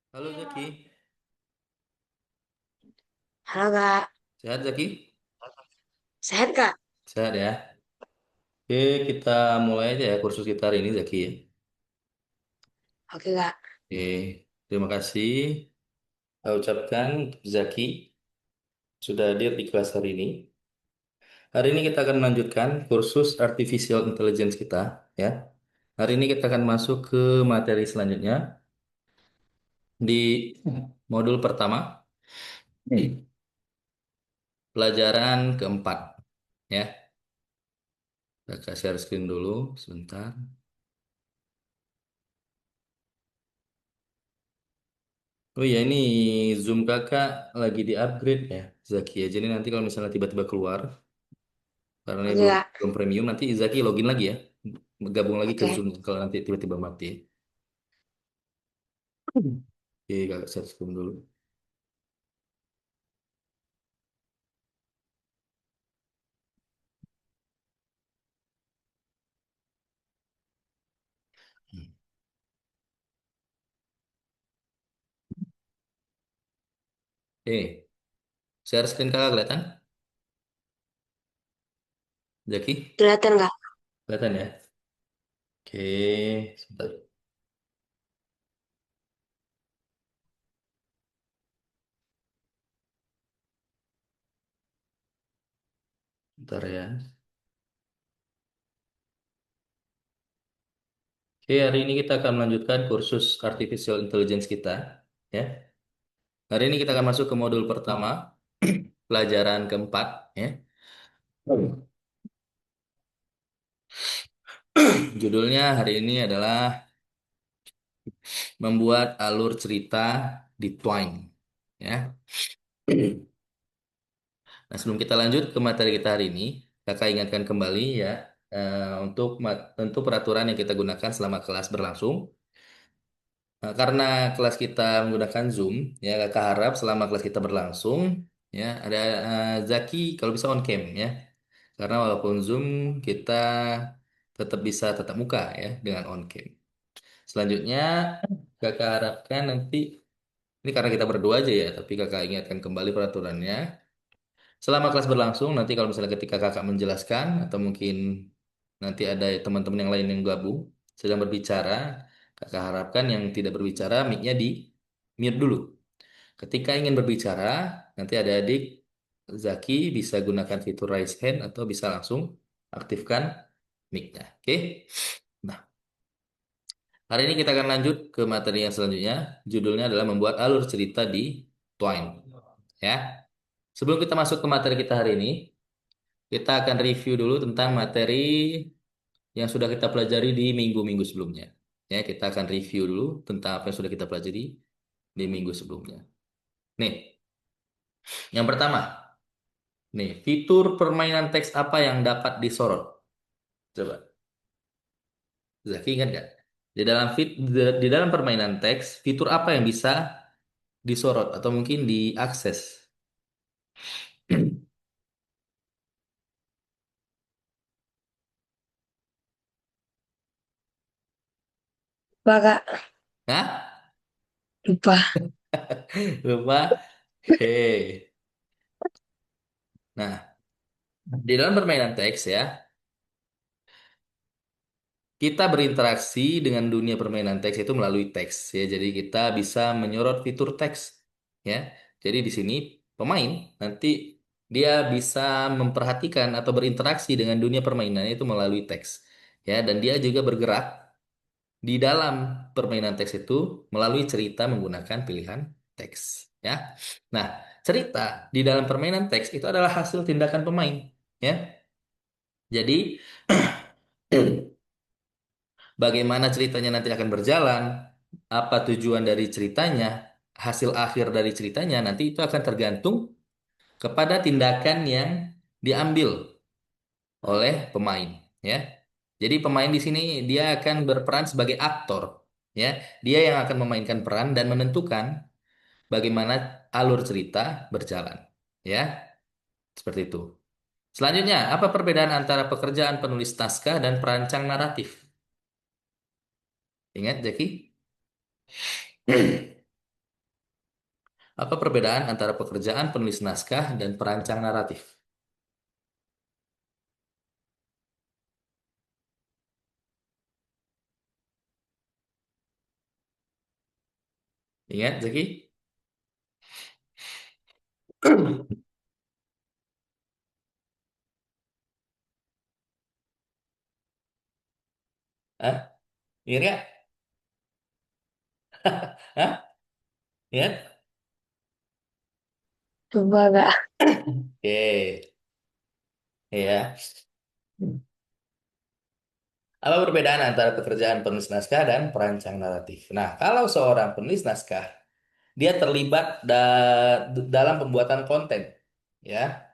Halo Zaki, Halo Kak, sehat Zaki? sehat Kak? Sehat ya. Oke, kita mulai aja ya kursus kita hari ini Zaki ya. Oke Kak, Oke, terima kasih. Saya ucapkan untuk Zaki sudah hadir di kelas hari ini. Hari ini kita akan melanjutkan kursus Artificial Intelligence kita ya. Hari ini kita akan masuk ke materi selanjutnya di modul pertama, pelajaran keempat ya. Kita share screen dulu sebentar. Oh iya, ini Zoom kakak lagi di-upgrade ya, Zaki ya. Jadi nanti kalau misalnya tiba-tiba keluar, karena ini oke belum Kak, belum premium, nanti Zaki login lagi ya. Gabung lagi ke oke. Zoom kalau nanti tiba-tiba mati. Oke, kakak share screen dulu. Oke, share screen kakak kelihatan? Zaki? Kelihatan Kak? Kelihatan ya? Oke, sebentar. Sebentar ya. Oke, hari ini kita akan melanjutkan kursus Artificial Intelligence kita. Ya. Hari ini kita akan masuk ke modul pertama, pelajaran keempat. Ya. Judulnya hari ini adalah membuat alur cerita di Twine. Ya. Nah, sebelum kita lanjut ke materi kita hari ini, kakak ingatkan kembali ya, untuk peraturan yang kita gunakan selama kelas berlangsung. Nah, karena kelas kita menggunakan Zoom, ya kakak harap selama kelas kita berlangsung, ya ada Zaki kalau bisa on cam ya. Karena walaupun Zoom kita tetap bisa tatap muka ya dengan on cam. Selanjutnya kakak harapkan nanti ini karena kita berdua aja ya, tapi kakak ingatkan kembali peraturannya. Selama kelas berlangsung, nanti kalau misalnya ketika kakak menjelaskan, atau mungkin nanti ada teman-teman yang lain yang gabung, sedang berbicara, kakak harapkan yang tidak berbicara, mic-nya di mute dulu. Ketika ingin berbicara, nanti ada adik Zaki bisa gunakan fitur raise hand atau bisa langsung aktifkan mic-nya. Oke? Nah, hari ini kita akan lanjut ke materi yang selanjutnya. Judulnya adalah membuat alur cerita di Twine. Ya. Sebelum kita masuk ke materi kita hari ini, kita akan review dulu tentang materi yang sudah kita pelajari di minggu-minggu sebelumnya. Ya, kita akan review dulu tentang apa yang sudah kita pelajari di minggu sebelumnya. Nih, yang pertama, nih, fitur permainan teks apa yang dapat disorot? Coba, Zaki ingat nggak? Di dalam permainan teks, fitur apa yang bisa disorot atau mungkin diakses? Lupa Kak, Hah? lupa. Lupa? Hei. Nah, di dalam permainan teks ya, kita berinteraksi dengan dunia permainan teks itu melalui teks ya. Jadi kita bisa menyorot fitur teks ya. Jadi di sini pemain nanti dia bisa memperhatikan atau berinteraksi dengan dunia permainan itu melalui teks ya, dan dia juga bergerak di dalam permainan teks itu melalui cerita menggunakan pilihan teks ya. Nah, cerita di dalam permainan teks itu adalah hasil tindakan pemain ya. Jadi bagaimana ceritanya nanti akan berjalan, apa tujuan dari ceritanya, hasil akhir dari ceritanya nanti itu akan tergantung kepada tindakan yang diambil oleh pemain, ya. Jadi pemain di sini dia akan berperan sebagai aktor, ya. Dia yang akan memainkan peran dan menentukan bagaimana alur cerita berjalan, ya. Seperti itu. Selanjutnya, apa perbedaan antara pekerjaan penulis naskah dan perancang naratif? Ingat, Jackie? Apa perbedaan antara pekerjaan penulis naskah dan perancang naratif? Ingat, Zaki? Hah? Ingat nggak? Hah? Ingat? Lupa Kak. Oke, ya. Apa perbedaan antara pekerjaan penulis naskah dan perancang naratif? Nah, kalau seorang penulis naskah, dia terlibat dalam pembuatan konten, ya.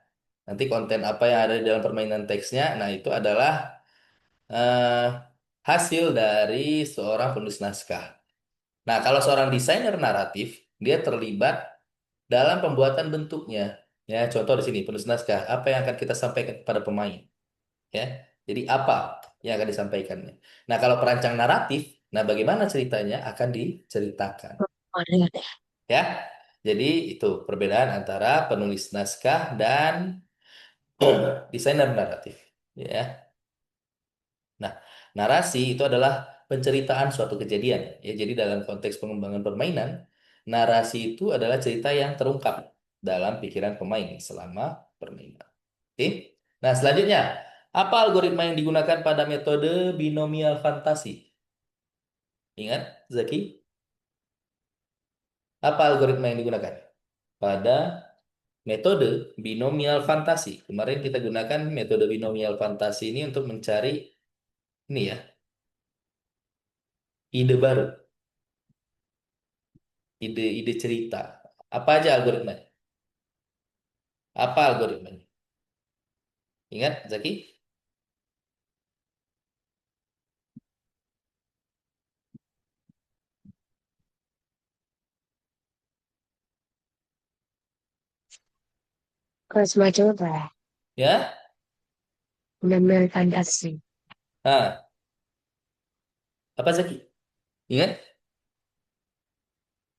Nanti konten apa yang ada di dalam permainan teksnya, nah itu adalah eh, hasil dari seorang penulis naskah. Nah, kalau seorang desainer naratif, dia terlibat dalam pembuatan bentuknya. Ya, contoh di sini penulis naskah, apa yang akan kita sampaikan kepada pemain, ya. Jadi apa yang akan disampaikannya. Nah, kalau perancang naratif, nah bagaimana ceritanya akan diceritakan, Oh, dengar deh. ya. Jadi itu perbedaan antara penulis naskah dan desainer naratif, ya. Nah, narasi itu adalah penceritaan suatu kejadian, ya. Jadi dalam konteks pengembangan permainan, narasi itu adalah cerita yang terungkap dalam pikiran pemain selama permainan. Oke. Nah, selanjutnya, apa algoritma yang digunakan pada metode binomial fantasi? Ingat, Zaki? Apa algoritma yang digunakan pada metode binomial fantasi? Kemarin kita gunakan metode binomial fantasi ini untuk mencari ini ya, ide baru, ide-ide cerita. Apa aja algoritmanya? Apa algoritmanya? Ingat, Zaki? Kalau semacam apa ya? Ya? Benar-benar fantasi. Nah, apa Zaki? Ingat?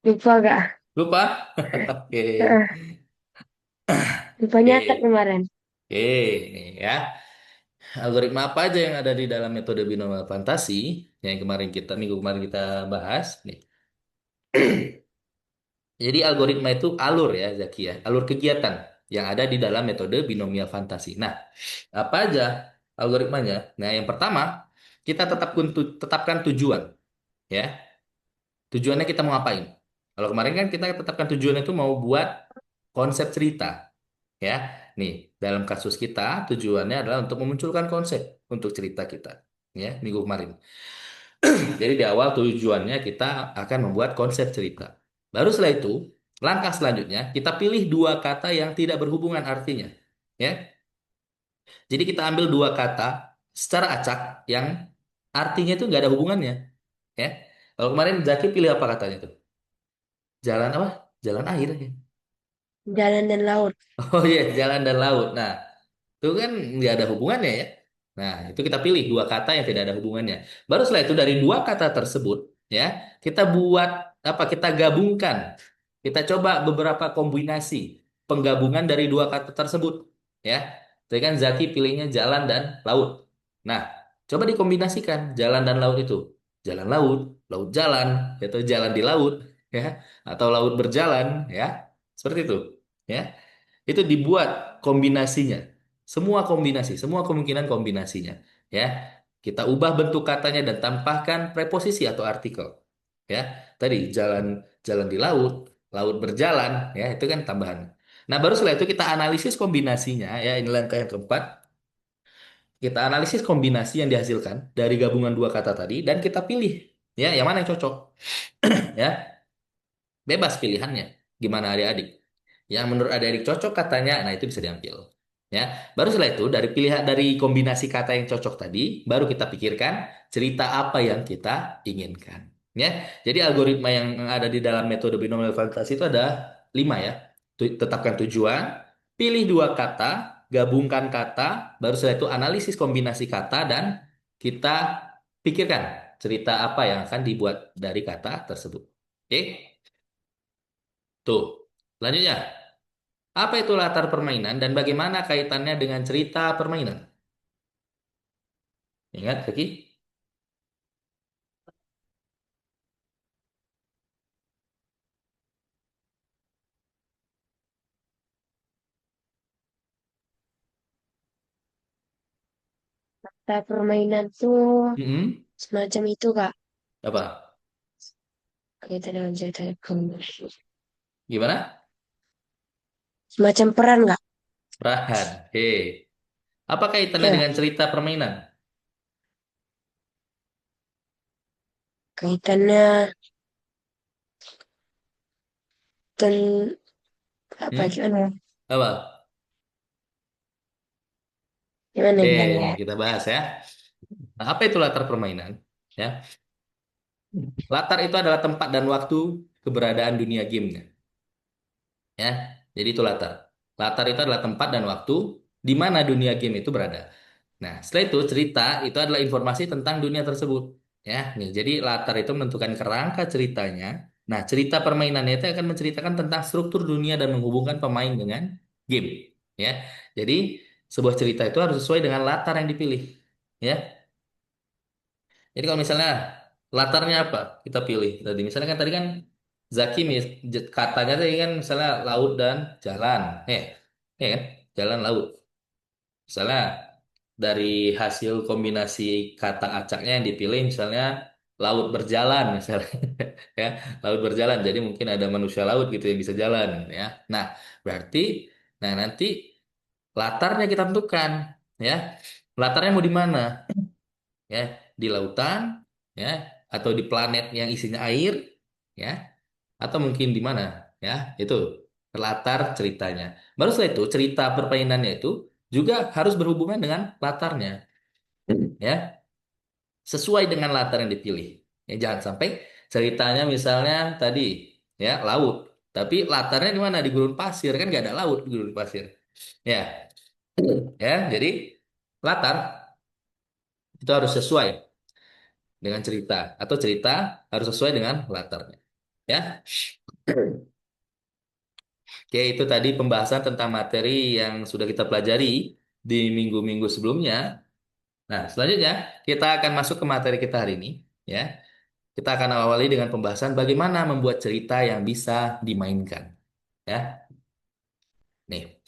Lupa Kak. Lupa? Oke. Heeh, lupa nyata Oke. kemarin. Oke, nih ya. Algoritma apa aja yang ada di dalam metode binomial fantasi yang minggu kemarin kita bahas nih. Jadi algoritma itu alur ya, Zaki ya, alur kegiatan yang ada di dalam metode binomial fantasi. Nah, apa aja algoritmanya? Nah, yang pertama, kita tetapkan tujuan ya. Tujuannya kita mau ngapain? Kalau kemarin kan kita tetapkan tujuannya itu mau buat konsep cerita ya. Nih, dalam kasus kita tujuannya adalah untuk memunculkan konsep untuk cerita kita ya, minggu kemarin. Jadi di awal tujuannya kita akan membuat konsep cerita. Baru setelah itu, langkah selanjutnya kita pilih dua kata yang tidak berhubungan artinya. Ya, jadi kita ambil dua kata secara acak yang artinya itu nggak ada hubungannya. Ya, kalau kemarin Zaki pilih apa katanya tuh? Jalan apa? Jalan air ya. Jalan dan laut. Oh iya, jalan dan laut. Nah, itu kan nggak ada hubungannya ya. Nah, itu kita pilih dua kata yang tidak ada hubungannya. Baru setelah itu dari dua kata tersebut, ya, kita buat apa? Kita gabungkan. Kita coba beberapa kombinasi penggabungan dari dua kata tersebut, ya. Jadi kan Zaki pilihnya jalan dan laut. Nah, coba dikombinasikan jalan dan laut itu. Jalan laut, laut jalan, atau jalan di laut, ya, atau laut berjalan, ya. Seperti itu, ya. Itu dibuat kombinasinya. Semua kombinasi, semua kemungkinan kombinasinya. Ya, kita ubah bentuk katanya dan tambahkan preposisi atau artikel. Ya, tadi jalan jalan di laut, laut berjalan, ya itu kan tambahan. Nah, baru setelah itu kita analisis kombinasinya, ya ini langkah yang keempat. Kita analisis kombinasi yang dihasilkan dari gabungan dua kata tadi dan kita pilih, ya yang mana yang cocok, ya. Bebas pilihannya. Gimana adik-adik? Yang menurut adik-adik cocok katanya, nah itu bisa diambil. Ya, baru setelah itu dari pilihan dari kombinasi kata yang cocok tadi, baru kita pikirkan cerita apa yang kita inginkan. Ya, jadi algoritma yang ada di dalam metode binomial fantasi itu ada 5 ya. Tetapkan tujuan, pilih dua kata, gabungkan kata, baru setelah itu analisis kombinasi kata dan kita pikirkan cerita apa yang akan dibuat dari kata tersebut. Oke? Tuh. Selanjutnya, apa itu latar permainan dan bagaimana kaitannya dengan cerita permainan? Ingat, Zaki? Nah, permainan tuh Mm-mm. semacam itu, Kak. Apa? Kaitan dengan cerita. Gimana? Semacam peran, Kak. Perahan. Hei. Apa kaitannya Ya, dengan cerita permainan? kaitannya ten apa Hmm? gimana? Apa? Gimana Nih bilangnya? kita bahas ya. Nah, apa itu latar permainan? Ya, latar itu adalah tempat dan waktu keberadaan dunia gamenya. Ya, jadi itu latar. Latar itu adalah tempat dan waktu di mana dunia game itu berada. Nah, setelah itu cerita itu adalah informasi tentang dunia tersebut. Ya, nih, jadi latar itu menentukan kerangka ceritanya. Nah, cerita permainannya itu akan menceritakan tentang struktur dunia dan menghubungkan pemain dengan game. Ya, jadi sebuah cerita itu harus sesuai dengan latar yang dipilih. Ya, jadi kalau misalnya latarnya apa kita pilih tadi. Misalnya kan tadi kan Zaki katanya tadi kan misalnya laut dan jalan. Ya kan? Jalan laut. Misalnya dari hasil kombinasi kata acaknya yang dipilih misalnya laut berjalan misalnya ya laut berjalan jadi mungkin ada manusia laut gitu yang bisa jalan ya. Nah, berarti nanti latarnya kita tentukan ya. Latarnya mau di mana? Ya, di lautan ya atau di planet yang isinya air ya atau mungkin di mana ya itu latar ceritanya. Baru setelah itu cerita permainannya itu juga harus berhubungan dengan latarnya ya sesuai dengan latar yang dipilih. Ya, jangan sampai ceritanya misalnya tadi ya laut tapi latarnya di mana di gurun pasir kan nggak ada laut di gurun pasir ya ya jadi latar itu harus sesuai dengan cerita atau cerita harus sesuai dengan latarnya. Ya. Oke, itu tadi pembahasan tentang materi yang sudah kita pelajari di minggu-minggu sebelumnya. Nah, selanjutnya kita akan masuk ke materi kita hari ini, ya. Kita akan awali dengan pembahasan bagaimana membuat cerita yang bisa dimainkan, ya. Nih,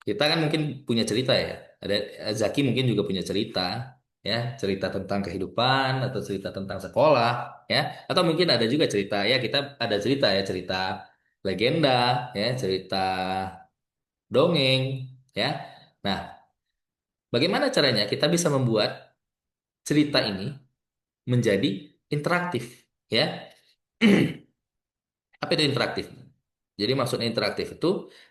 kita kan mungkin punya cerita ya. Ada Zaki mungkin juga punya cerita, ya, cerita tentang kehidupan atau cerita tentang sekolah, ya. Atau mungkin ada juga cerita ya kita ada cerita ya cerita legenda, ya, cerita dongeng, ya. Nah, bagaimana caranya kita bisa membuat cerita ini menjadi interaktif, ya? Apa itu interaktif? Jadi maksudnya interaktif itu,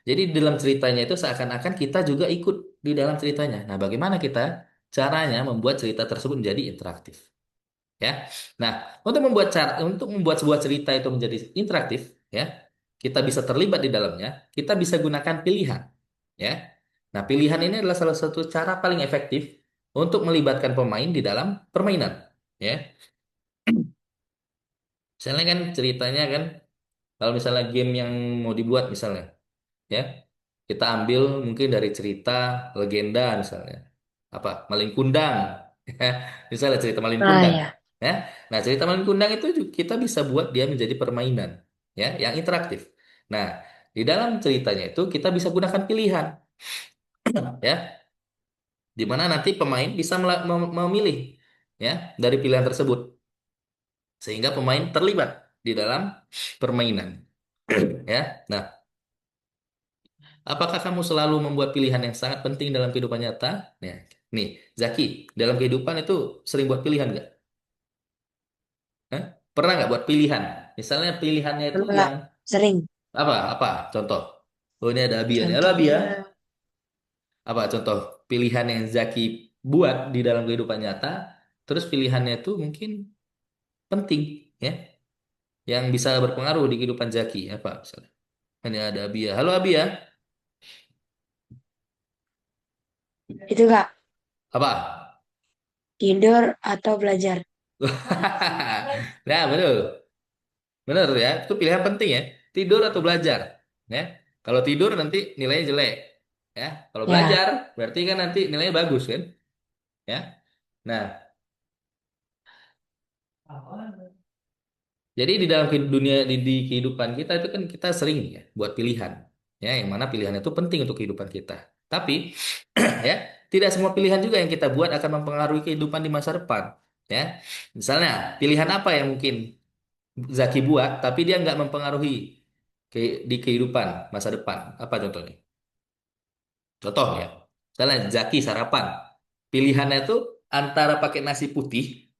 jadi di dalam ceritanya itu seakan-akan kita juga ikut di dalam ceritanya. Nah, bagaimana kita caranya membuat cerita tersebut menjadi interaktif, ya? Nah, untuk membuat sebuah cerita itu menjadi interaktif, ya, kita bisa terlibat di dalamnya. Kita bisa gunakan pilihan, ya. Nah, pilihan ini adalah salah satu cara paling efektif untuk melibatkan pemain di dalam permainan, ya. Misalnya kan ceritanya kan, kalau misalnya game yang mau dibuat misalnya, ya, kita ambil mungkin dari cerita legenda misalnya, apa Malin Kundang, misalnya cerita Malin Ah Kundang, ya, ya. Nah, cerita Malin Kundang itu kita bisa buat dia menjadi permainan, ya, yang interaktif. Nah, di dalam ceritanya itu kita bisa gunakan pilihan, ya, di mana nanti pemain bisa memilih, ya, dari pilihan tersebut, sehingga pemain terlibat di dalam permainan, ya. Nah, apakah kamu selalu membuat pilihan yang sangat penting dalam kehidupan nyata? Nah, nih, Zaki, dalam kehidupan itu sering buat pilihan nggak? Hah? Pernah nggak buat pilihan? Misalnya pilihannya itu enggak yang sering. apa? Apa? Contoh. Oh, ini ada Abia nih. Halo Abia. Contohnya, Apa contoh pilihan yang Zaki buat di dalam kehidupan nyata? Terus pilihannya itu mungkin penting, ya, yang bisa berpengaruh di kehidupan Zaki. Apa misalnya? Ini ada Abia. Halo Abia. itu Kak, Apa? tidur atau belajar. Nah, betul. Bener ya, itu pilihan penting ya. Tidur atau belajar, ya. Kalau tidur nanti nilainya jelek, ya. Kalau Ya, belajar berarti kan nanti nilainya bagus kan, ya. Nah, jadi di dalam dunia di kehidupan kita itu kan kita sering ya buat pilihan, ya. Yang mana pilihan itu penting untuk kehidupan kita. Tapi ya tidak semua pilihan juga yang kita buat akan mempengaruhi kehidupan di masa depan, ya. Misalnya pilihan apa yang mungkin Zaki buat, tapi dia nggak mempengaruhi di kehidupan masa depan. Apa contohnya? Contoh ya, misalnya Zaki sarapan. Pilihannya itu antara pakai nasi putih,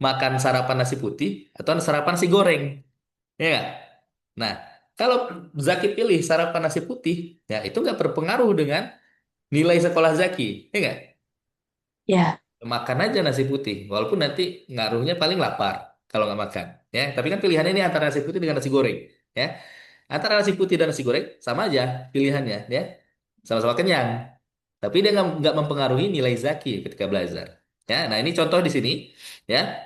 makan sarapan nasi putih, atau sarapan nasi goreng. Ya nggak? Nah, kalau Zaki pilih sarapan nasi putih, ya itu nggak berpengaruh dengan nilai sekolah Zaki. Ya nggak? ya, Makan aja nasi putih, walaupun nanti ngaruhnya paling lapar kalau nggak makan. Ya, tapi kan pilihannya ini antara nasi putih dengan nasi goreng. Ya, antara nasi putih dan nasi goreng sama aja pilihannya, ya. Sama-sama kenyang. Tapi dia nggak mempengaruhi nilai Zaki ketika belajar. Ya, nah ini contoh di sini. Ya,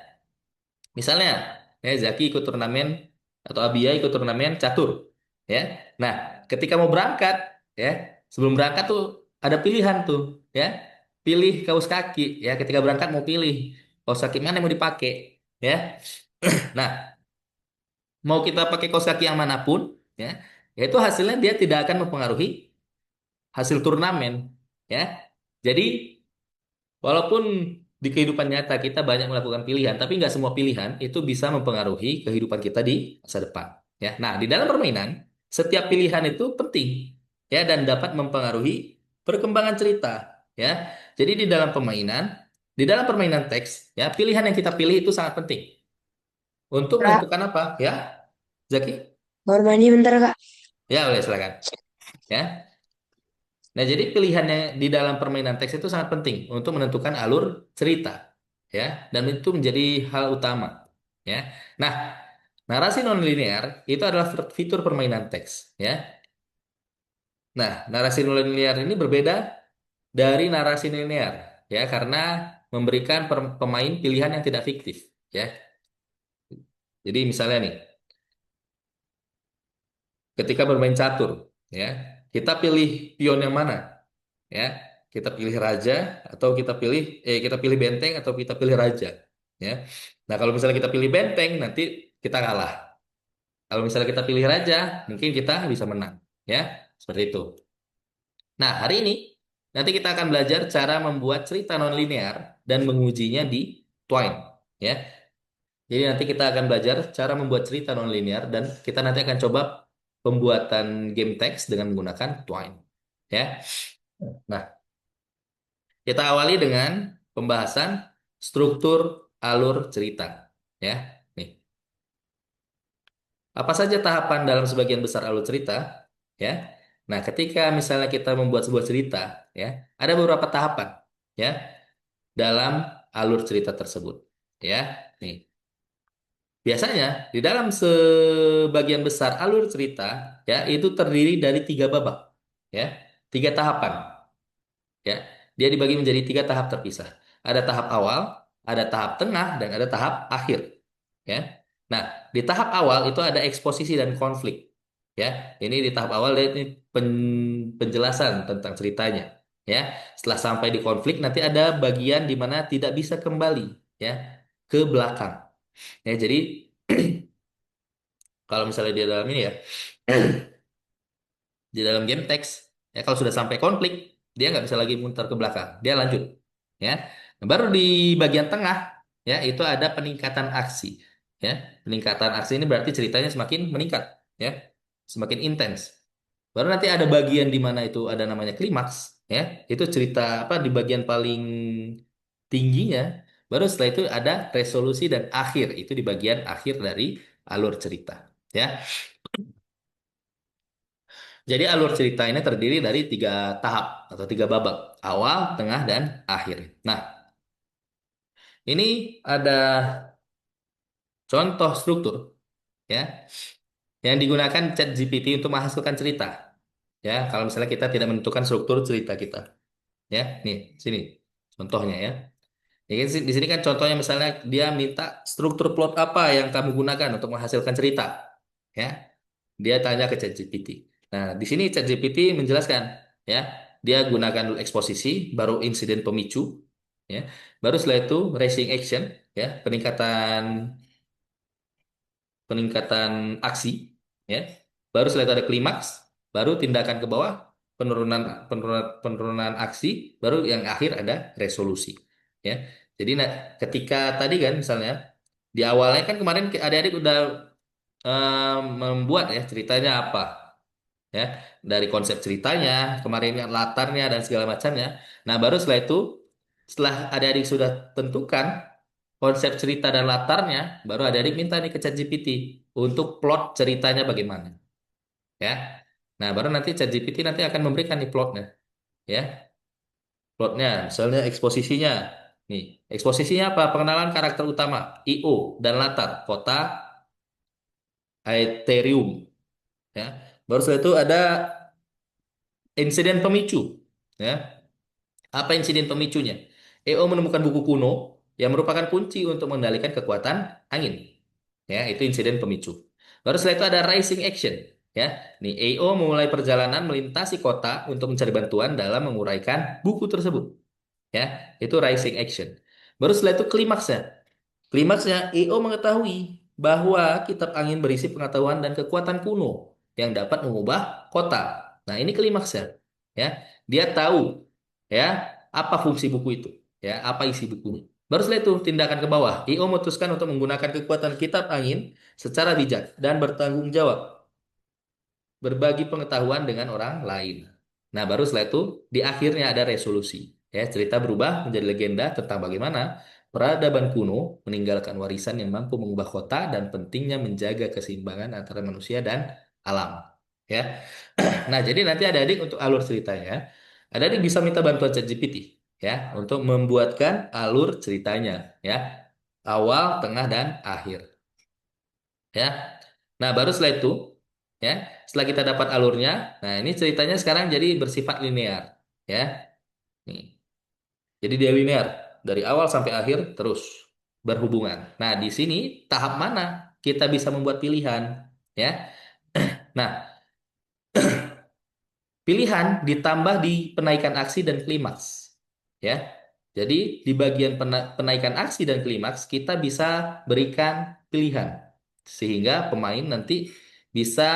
misalnya, ya Zaki ikut turnamen atau Abia ikut turnamen catur. Ya, nah ketika mau berangkat, ya sebelum berangkat tuh ada pilihan tuh. Ya, pilih kaos kaki. Ya, ketika berangkat mau pilih kaos kaki mana yang mau dipakai. Ya, nah mau kita pakai kaos kaki yang manapun, ya, itu hasilnya dia tidak akan mempengaruhi hasil turnamen. Ya, jadi walaupun di kehidupan nyata kita banyak melakukan pilihan, tapi nggak semua pilihan itu bisa mempengaruhi kehidupan kita di masa depan. Ya, nah di dalam permainan setiap pilihan itu penting, ya, dan dapat mempengaruhi perkembangan cerita. Ya, jadi di dalam permainan teks, ya pilihan yang kita pilih itu sangat penting untuk Kak. menentukan apa, ya, Zaki? Baru mandi bentar, Kak. Ya, boleh silakan. Ya. Nah, jadi pilihannya di dalam permainan teks itu sangat penting untuk menentukan alur cerita, ya, dan itu menjadi hal utama, ya. Nah, narasi nonlinear itu adalah fitur permainan teks, ya. Nah, narasi nonlinear ini berbeda dari narasi linear, ya, karena memberikan pemain pilihan yang tidak fiktif, ya. Jadi misalnya nih, ketika bermain catur, ya, kita pilih pion yang mana? Ya, kita pilih raja atau kita pilih benteng atau kita pilih raja, ya. Nah, kalau misalnya kita pilih benteng nanti kita kalah. Kalau misalnya kita pilih raja mungkin kita bisa menang, ya, seperti itu. Nah, hari ini nanti kita akan belajar cara membuat cerita nonlinear dan mengujinya di Twine, ya. Jadi nanti kita akan belajar cara membuat cerita nonlinear dan kita nanti akan coba pembuatan game text dengan menggunakan Twine, ya. Nah, kita awali dengan pembahasan struktur alur cerita. Ya, nih. Apa saja tahapan dalam sebagian besar alur cerita? Ya. Nah, ketika misalnya kita membuat sebuah cerita, ya, ada beberapa tahapan, ya, dalam alur cerita tersebut. Ya, nih. Biasanya di dalam sebagian besar alur cerita, ya, itu terdiri dari tiga babak, ya, tiga tahapan. Ya, dia dibagi menjadi tiga tahap terpisah. Ada tahap awal, ada tahap tengah, dan ada tahap akhir. Ya, nah di tahap awal itu ada eksposisi dan konflik. Ya, ini di tahap awal ini penjelasan tentang ceritanya. Ya, setelah sampai di konflik nanti ada bagian di mana tidak bisa kembali, ya, ke belakang. Ya, jadi kalau misalnya di dalam ini ya, di dalam game text, ya kalau sudah sampai konflik dia nggak bisa lagi muter ke belakang, dia lanjut, ya. Nah, baru di bagian tengah, ya, itu ada peningkatan aksi, ya. Peningkatan aksi ini berarti ceritanya semakin meningkat, ya, semakin intens. Baru nanti ada bagian di mana itu ada namanya klimaks, ya, itu cerita apa di bagian paling tingginya. Baru setelah itu ada resolusi dan akhir, itu di bagian akhir dari alur cerita, ya. Jadi alur cerita ini terdiri dari tiga tahap atau tiga babak, awal, tengah, dan akhir. Nah, ini ada contoh struktur, ya, yang digunakan ChatGPT untuk menghasilkan cerita. Ya, kalau misalnya kita tidak menentukan struktur cerita kita, ya, nih sini contohnya, ya. Ya kan, di sini kan contohnya misalnya dia minta struktur plot apa yang kamu gunakan untuk menghasilkan cerita. Ya, dia tanya ke ChatGPT. Nah, di sini ChatGPT menjelaskan, ya, dia gunakan dulu eksposisi, baru insiden pemicu, ya, baru setelah itu racing action, ya, peningkatan peningkatan aksi, ya, baru setelah itu ada klimaks, baru tindakan ke bawah, penurunan penurunan aksi, baru yang akhir ada resolusi, ya. Jadi nah, ketika tadi kan misalnya di awalnya kan kemarin adik-adik udah membuat ya ceritanya apa, ya, dari konsep ceritanya kemarin yang latarnya dan segala macamnya. Nah baru setelah itu, setelah adik-adik sudah tentukan konsep cerita dan latarnya, baru adik-adik minta nih ke ChatGPT untuk plot ceritanya bagaimana, ya. Nah baru nanti ChatGPT nanti akan memberikan nih plotnya, ya, plotnya misalnya eksposisinya. Nih eksposisinya apa, pengenalan karakter utama, IO, dan latar kota Aetherium, ya. Baru setelah itu ada insiden pemicu, ya. Apa insiden pemicunya? EO menemukan buku kuno yang merupakan kunci untuk mengendalikan kekuatan angin. Ya, itu insiden pemicu. Baru setelah itu ada rising action. Ya, nih EO memulai perjalanan melintasi kota untuk mencari bantuan dalam menguraikan buku tersebut. Ya, itu rising action. Baru setelah itu klimaksnya. Klimaksnya, EO mengetahui bahwa kitab angin berisi pengetahuan dan kekuatan kuno yang dapat mengubah kota. Nah, ini klimaksnya. Ya, dia tahu, ya, apa fungsi buku itu, ya, apa isi bukunya. Baru setelah itu tindakan ke bawah. EO memutuskan untuk menggunakan kekuatan kitab angin secara bijak dan bertanggung jawab, berbagi pengetahuan dengan orang lain. Nah, baru setelah itu di akhirnya ada resolusi. Ya, cerita berubah menjadi legenda tentang bagaimana peradaban kuno meninggalkan warisan yang mampu mengubah kota dan pentingnya menjaga keseimbangan antara manusia dan alam. Ya. Nah, jadi nanti adik-adik untuk alur ceritanya, adik-adik bisa minta bantuan ChatGPT, ya, untuk membuatkan alur ceritanya, ya. Awal, tengah, dan akhir, ya. Nah, baru setelah itu, ya, setelah kita dapat alurnya, nah ini ceritanya sekarang jadi bersifat linear, ya. Nih, jadi dia linear dari awal sampai akhir terus berhubungan. Nah, di sini tahap mana kita bisa membuat pilihan, ya. Nah, pilihan ditambah di penaikan aksi dan klimaks, ya. Jadi di bagian penaikan aksi dan klimaks kita bisa berikan pilihan sehingga pemain nanti bisa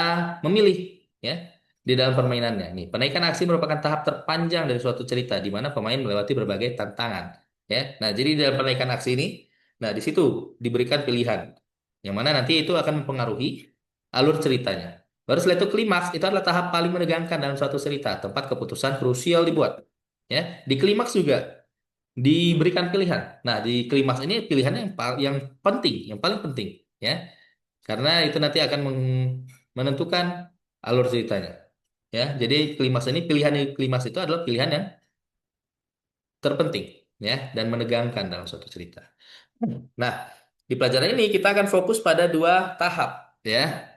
memilih, ya, di dalam permainannya. Nih, penaikan aksi merupakan tahap terpanjang dari suatu cerita di mana pemain melewati berbagai tantangan, ya. Nah, jadi di dalam penaikan aksi ini, nah di situ diberikan pilihan yang mana nanti itu akan mempengaruhi alur ceritanya. Baru setelah itu klimaks itu adalah tahap paling menegangkan dalam suatu cerita, tempat keputusan krusial dibuat. Ya, di klimaks juga diberikan pilihan. Nah, di klimaks ini pilihannya yang penting, yang paling penting, ya. Karena itu nanti akan menentukan alur ceritanya. Ya, jadi klimaks ini pilihan di klimaks itu adalah pilihan yang terpenting, ya, dan menegangkan dalam suatu cerita. Nah, di pelajaran ini kita akan fokus pada dua tahap, ya.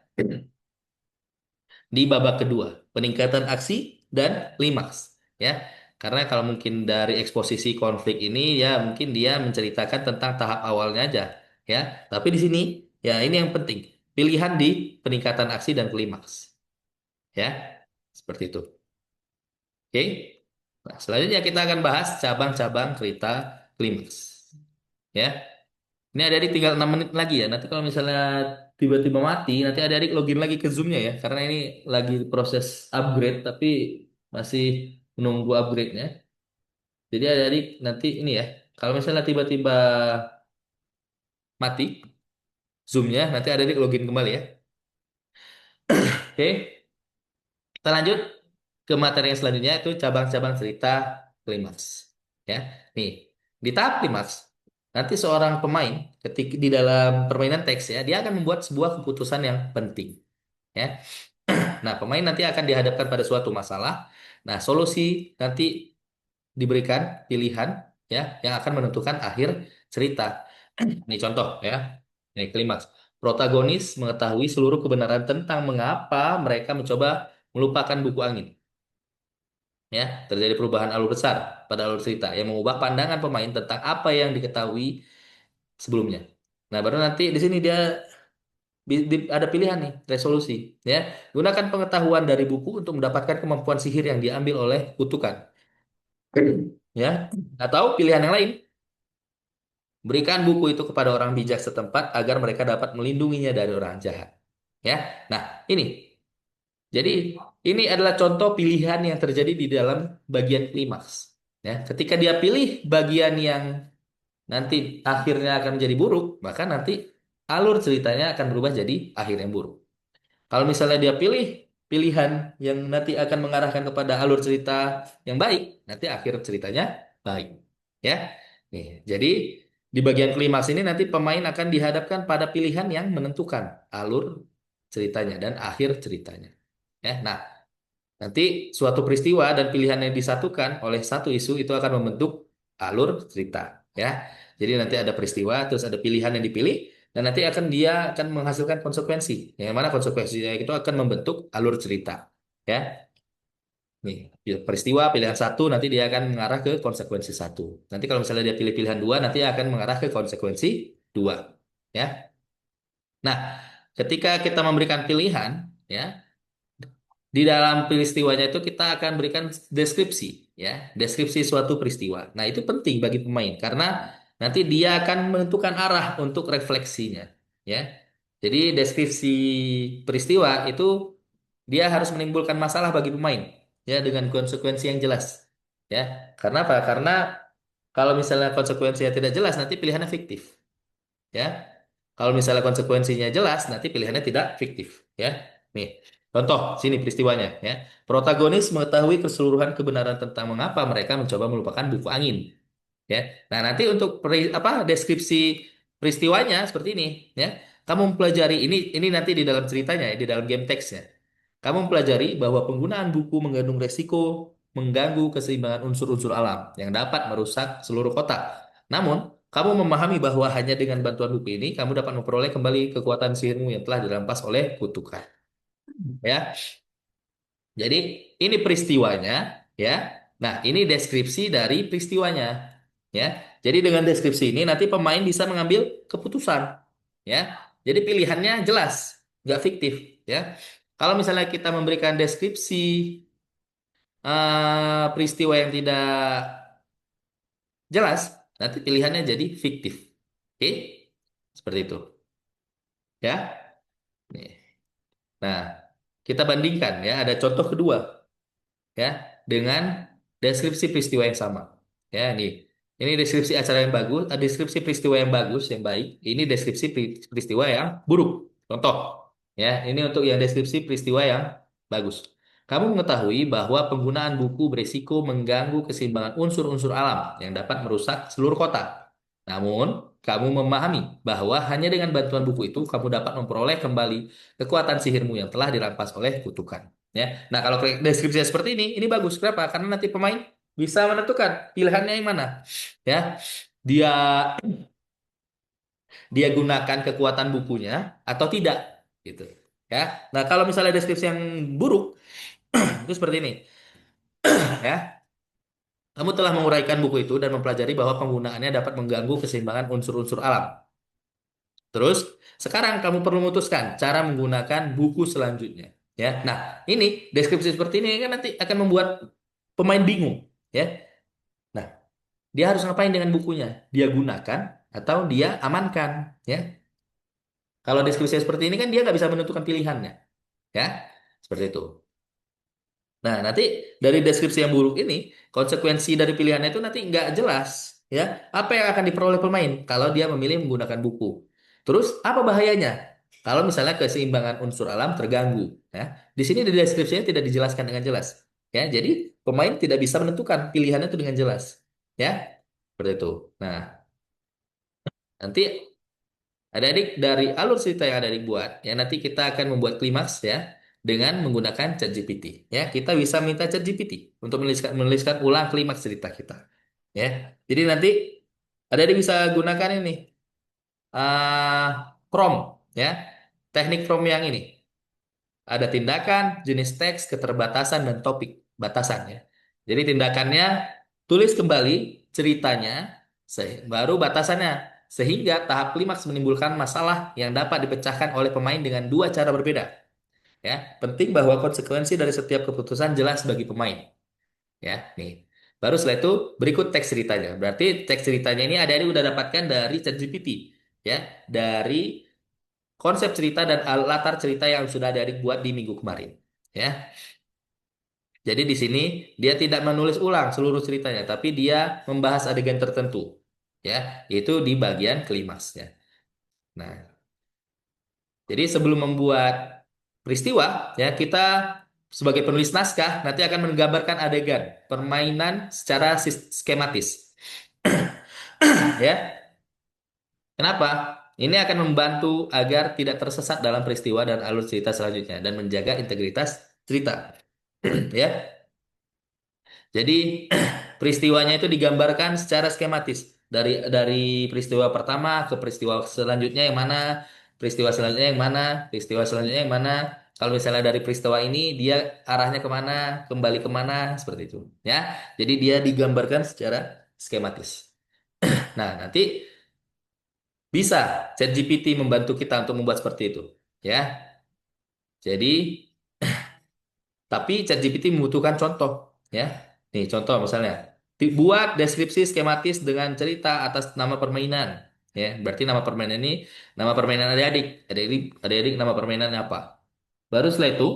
Di babak kedua, peningkatan aksi dan klimaks, ya. Karena kalau mungkin dari eksposisi konflik ini ya mungkin dia menceritakan tentang tahap awalnya aja, ya. Tapi di sini ya ini yang penting, pilihan di peningkatan aksi dan klimaks, ya. Seperti itu. Oke. Nah, selanjutnya kita akan bahas cabang-cabang cerita klimaks, ya. Ini adik-adik tinggal 6 menit lagi ya. Nanti kalau misalnya tiba-tiba mati, nanti adik-adik login lagi ke Zoom-nya ya. Karena ini lagi proses upgrade, tapi masih menunggu upgrade-nya. Jadi adik-adik nanti ini ya. Kalau misalnya tiba-tiba mati Zoom-nya, nanti adik-adik login kembali ya. Oke, kita lanjut ke materi yang selanjutnya, itu cabang-cabang cerita klimaks. Ya, nih di tahap klimaks, nanti seorang pemain ketika di dalam permainan teks ya, dia akan membuat sebuah keputusan yang penting. Ya. Nah, pemain nanti akan dihadapkan pada suatu masalah. Nah, solusi nanti diberikan pilihan, ya yang akan menentukan akhir cerita. Ini contoh ya. Ini klimaks. Protagonis mengetahui seluruh kebenaran tentang mengapa mereka mencoba melupakan buku angin. Ya, terjadi perubahan alur besar pada alur cerita yang mengubah pandangan pemain tentang apa yang diketahui sebelumnya. Nah, baru nanti di sini dia ada pilihan nih, resolusi. Ya, gunakan pengetahuan dari buku untuk mendapatkan kemampuan sihir yang diambil oleh kutukan. Ya, atau pilihan yang lain, berikan buku itu kepada orang bijak setempat agar mereka dapat melindunginya dari orang jahat. Ya, nah ini. Jadi ini adalah contoh pilihan yang terjadi di dalam bagian klimaks. Ya, ketika dia pilih bagian yang nanti akhirnya akan menjadi buruk, maka nanti alur ceritanya akan berubah jadi akhir yang buruk. Kalau misalnya dia pilih pilihan yang nanti akan mengarahkan kepada alur cerita yang baik, nanti akhir ceritanya baik. Ya. Nih, jadi di bagian klimaks ini nanti pemain akan dihadapkan pada pilihan yang menentukan alur ceritanya dan akhir ceritanya. Ya. Nah, nanti suatu peristiwa dan pilihan yang disatukan oleh satu isu itu akan membentuk alur cerita, ya. Jadi nanti ada peristiwa, terus ada pilihan yang dipilih, dan nanti dia akan menghasilkan konsekuensi. Yang mana konsekuensinya itu akan membentuk alur cerita, ya. Nih, peristiwa pilihan satu nanti dia akan mengarah ke konsekuensi satu. Nanti kalau misalnya dia pilih pilihan dua, nanti akan mengarah ke konsekuensi dua, ya. Nah, ketika kita memberikan pilihan, ya. Di dalam peristiwanya itu kita akan berikan deskripsi, ya, deskripsi suatu peristiwa. Nah, itu penting bagi pemain karena nanti dia akan menentukan arah untuk refleksinya, ya. Jadi deskripsi peristiwa itu dia harus menimbulkan masalah bagi pemain, ya, dengan konsekuensi yang jelas, ya. Karena apa? Karena kalau misalnya konsekuensinya tidak jelas, nanti pilihannya fiktif, ya. Kalau misalnya konsekuensinya jelas, nanti pilihannya tidak fiktif, ya. Nih, contoh sini peristiwanya, ya. Protagonis mengetahui keseluruhan kebenaran tentang mengapa mereka mencoba melupakan buku angin, ya. Nah, nanti untuk deskripsi peristiwanya seperti ini, ya. Kamu mempelajari ini nanti di dalam ceritanya, ya, di dalam game teksnya. Kamu mempelajari bahwa penggunaan buku mengandung resiko mengganggu keseimbangan unsur-unsur alam yang dapat merusak seluruh kota. Namun, kamu memahami bahwa hanya dengan bantuan buku ini kamu dapat memperoleh kembali kekuatan sihirmu yang telah dirampas oleh kutukan. Ya, jadi ini peristiwanya, ya. Nah, ini deskripsi dari peristiwanya, ya. Jadi dengan deskripsi ini nanti pemain bisa mengambil keputusan, ya. Jadi pilihannya jelas, nggak fiktif, ya. Kalau misalnya kita memberikan deskripsi peristiwa yang tidak jelas, nanti pilihannya jadi fiktif. Oke? Seperti itu, ya. Nih. Nah, kita bandingkan ya, ada contoh kedua ya dengan deskripsi peristiwa yang sama. Ya, nih. Ini deskripsi acara yang bagus, deskripsi peristiwa yang bagus, yang baik. Ini deskripsi peristiwa yang buruk. Contoh, ya, ini untuk yang deskripsi peristiwa yang bagus. Kamu mengetahui bahwa penggunaan buku berisiko mengganggu keseimbangan unsur-unsur alam yang dapat merusak seluruh kota. Namun, kamu memahami bahwa hanya dengan bantuan buku itu kamu dapat memperoleh kembali kekuatan sihirmu yang telah dirampas oleh kutukan. Ya. Nah, kalau deskripsinya seperti ini bagus. Kenapa? Karena nanti pemain bisa menentukan pilihannya yang mana. Ya, dia dia gunakan kekuatan bukunya atau tidak, gitu. Ya. Nah, kalau misalnya deskripsi yang buruk itu seperti ini, ya. Kamu telah menguraikan buku itu dan mempelajari bahwa penggunaannya dapat mengganggu keseimbangan unsur-unsur alam. Terus, sekarang kamu perlu memutuskan cara menggunakan buku selanjutnya. Ya, nah ini deskripsi seperti ini kan nanti akan membuat pemain bingung. Ya, nah dia harus ngapain dengan bukunya? Dia gunakan atau dia amankan? Ya, kalau deskripsi seperti ini kan dia nggak bisa menentukan pilihannya. Ya, seperti itu. Nah, nanti dari deskripsi yang buruk ini, konsekuensi dari pilihannya itu nanti nggak jelas, ya. Apa yang akan diperoleh pemain kalau dia memilih menggunakan buku? Terus apa bahayanya? Kalau misalnya keseimbangan unsur alam terganggu, ya. Di sini di deskripsinya tidak dijelaskan dengan jelas, ya. Jadi pemain tidak bisa menentukan pilihannya itu dengan jelas, ya. Seperti itu. Nah, nanti adik-adik dari alur cerita yang ada dibuat, ya nanti kita akan membuat klimaks ya dengan menggunakan ChatGPT. Ya, kita bisa minta ChatGPT untuk menuliskan ulang klimaks cerita kita. Ya, jadi nanti adik-adik bisa gunakan ini prompt ya, teknik prompt yang ini. Ada tindakan, jenis teks, keterbatasan dan topik batasan ya. Jadi tindakannya tulis kembali ceritanya, baru batasannya. Sehingga tahap klimaks menimbulkan masalah yang dapat dipecahkan oleh pemain dengan dua cara berbeda. Ya, penting bahwa konsekuensi dari setiap keputusan jelas bagi pemain. Ya, nih. Baru setelah itu berikut teks ceritanya. Berarti teks ceritanya ini ada udah dapatkan dari ChatGPT, ya, dari konsep cerita dan latar cerita yang sudah ada buat di minggu kemarin. Ya, jadi di sini dia tidak menulis ulang seluruh ceritanya, tapi dia membahas adegan tertentu, ya, yaitu di bagian klimaksnya. Nah, jadi sebelum membuat peristiwa, ya, kita sebagai penulis naskah nanti akan menggambarkan adegan permainan secara skematis, ya. Kenapa? Ini akan membantu agar tidak tersesat dalam peristiwa dan alur cerita selanjutnya dan menjaga integritas cerita, ya. Jadi peristiwanya itu digambarkan secara skematis dari peristiwa pertama ke peristiwa selanjutnya yang mana, peristiwa selanjutnya yang mana, peristiwa selanjutnya yang mana. Kalau misalnya dari peristiwa ini dia arahnya kemana, kembali kemana, seperti itu. Ya, jadi dia digambarkan secara skematis. Nah, nanti bisa ChatGPT membantu kita untuk membuat seperti itu. Ya, jadi tapi ChatGPT membutuhkan contoh, ya. Nih contoh misalnya, buat deskripsi skematis dengan cerita atas nama permainan, ya. Berarti nama permainan ini nama permainan adik-adik, adik-adik nama permainannya apa? Baru setelah itu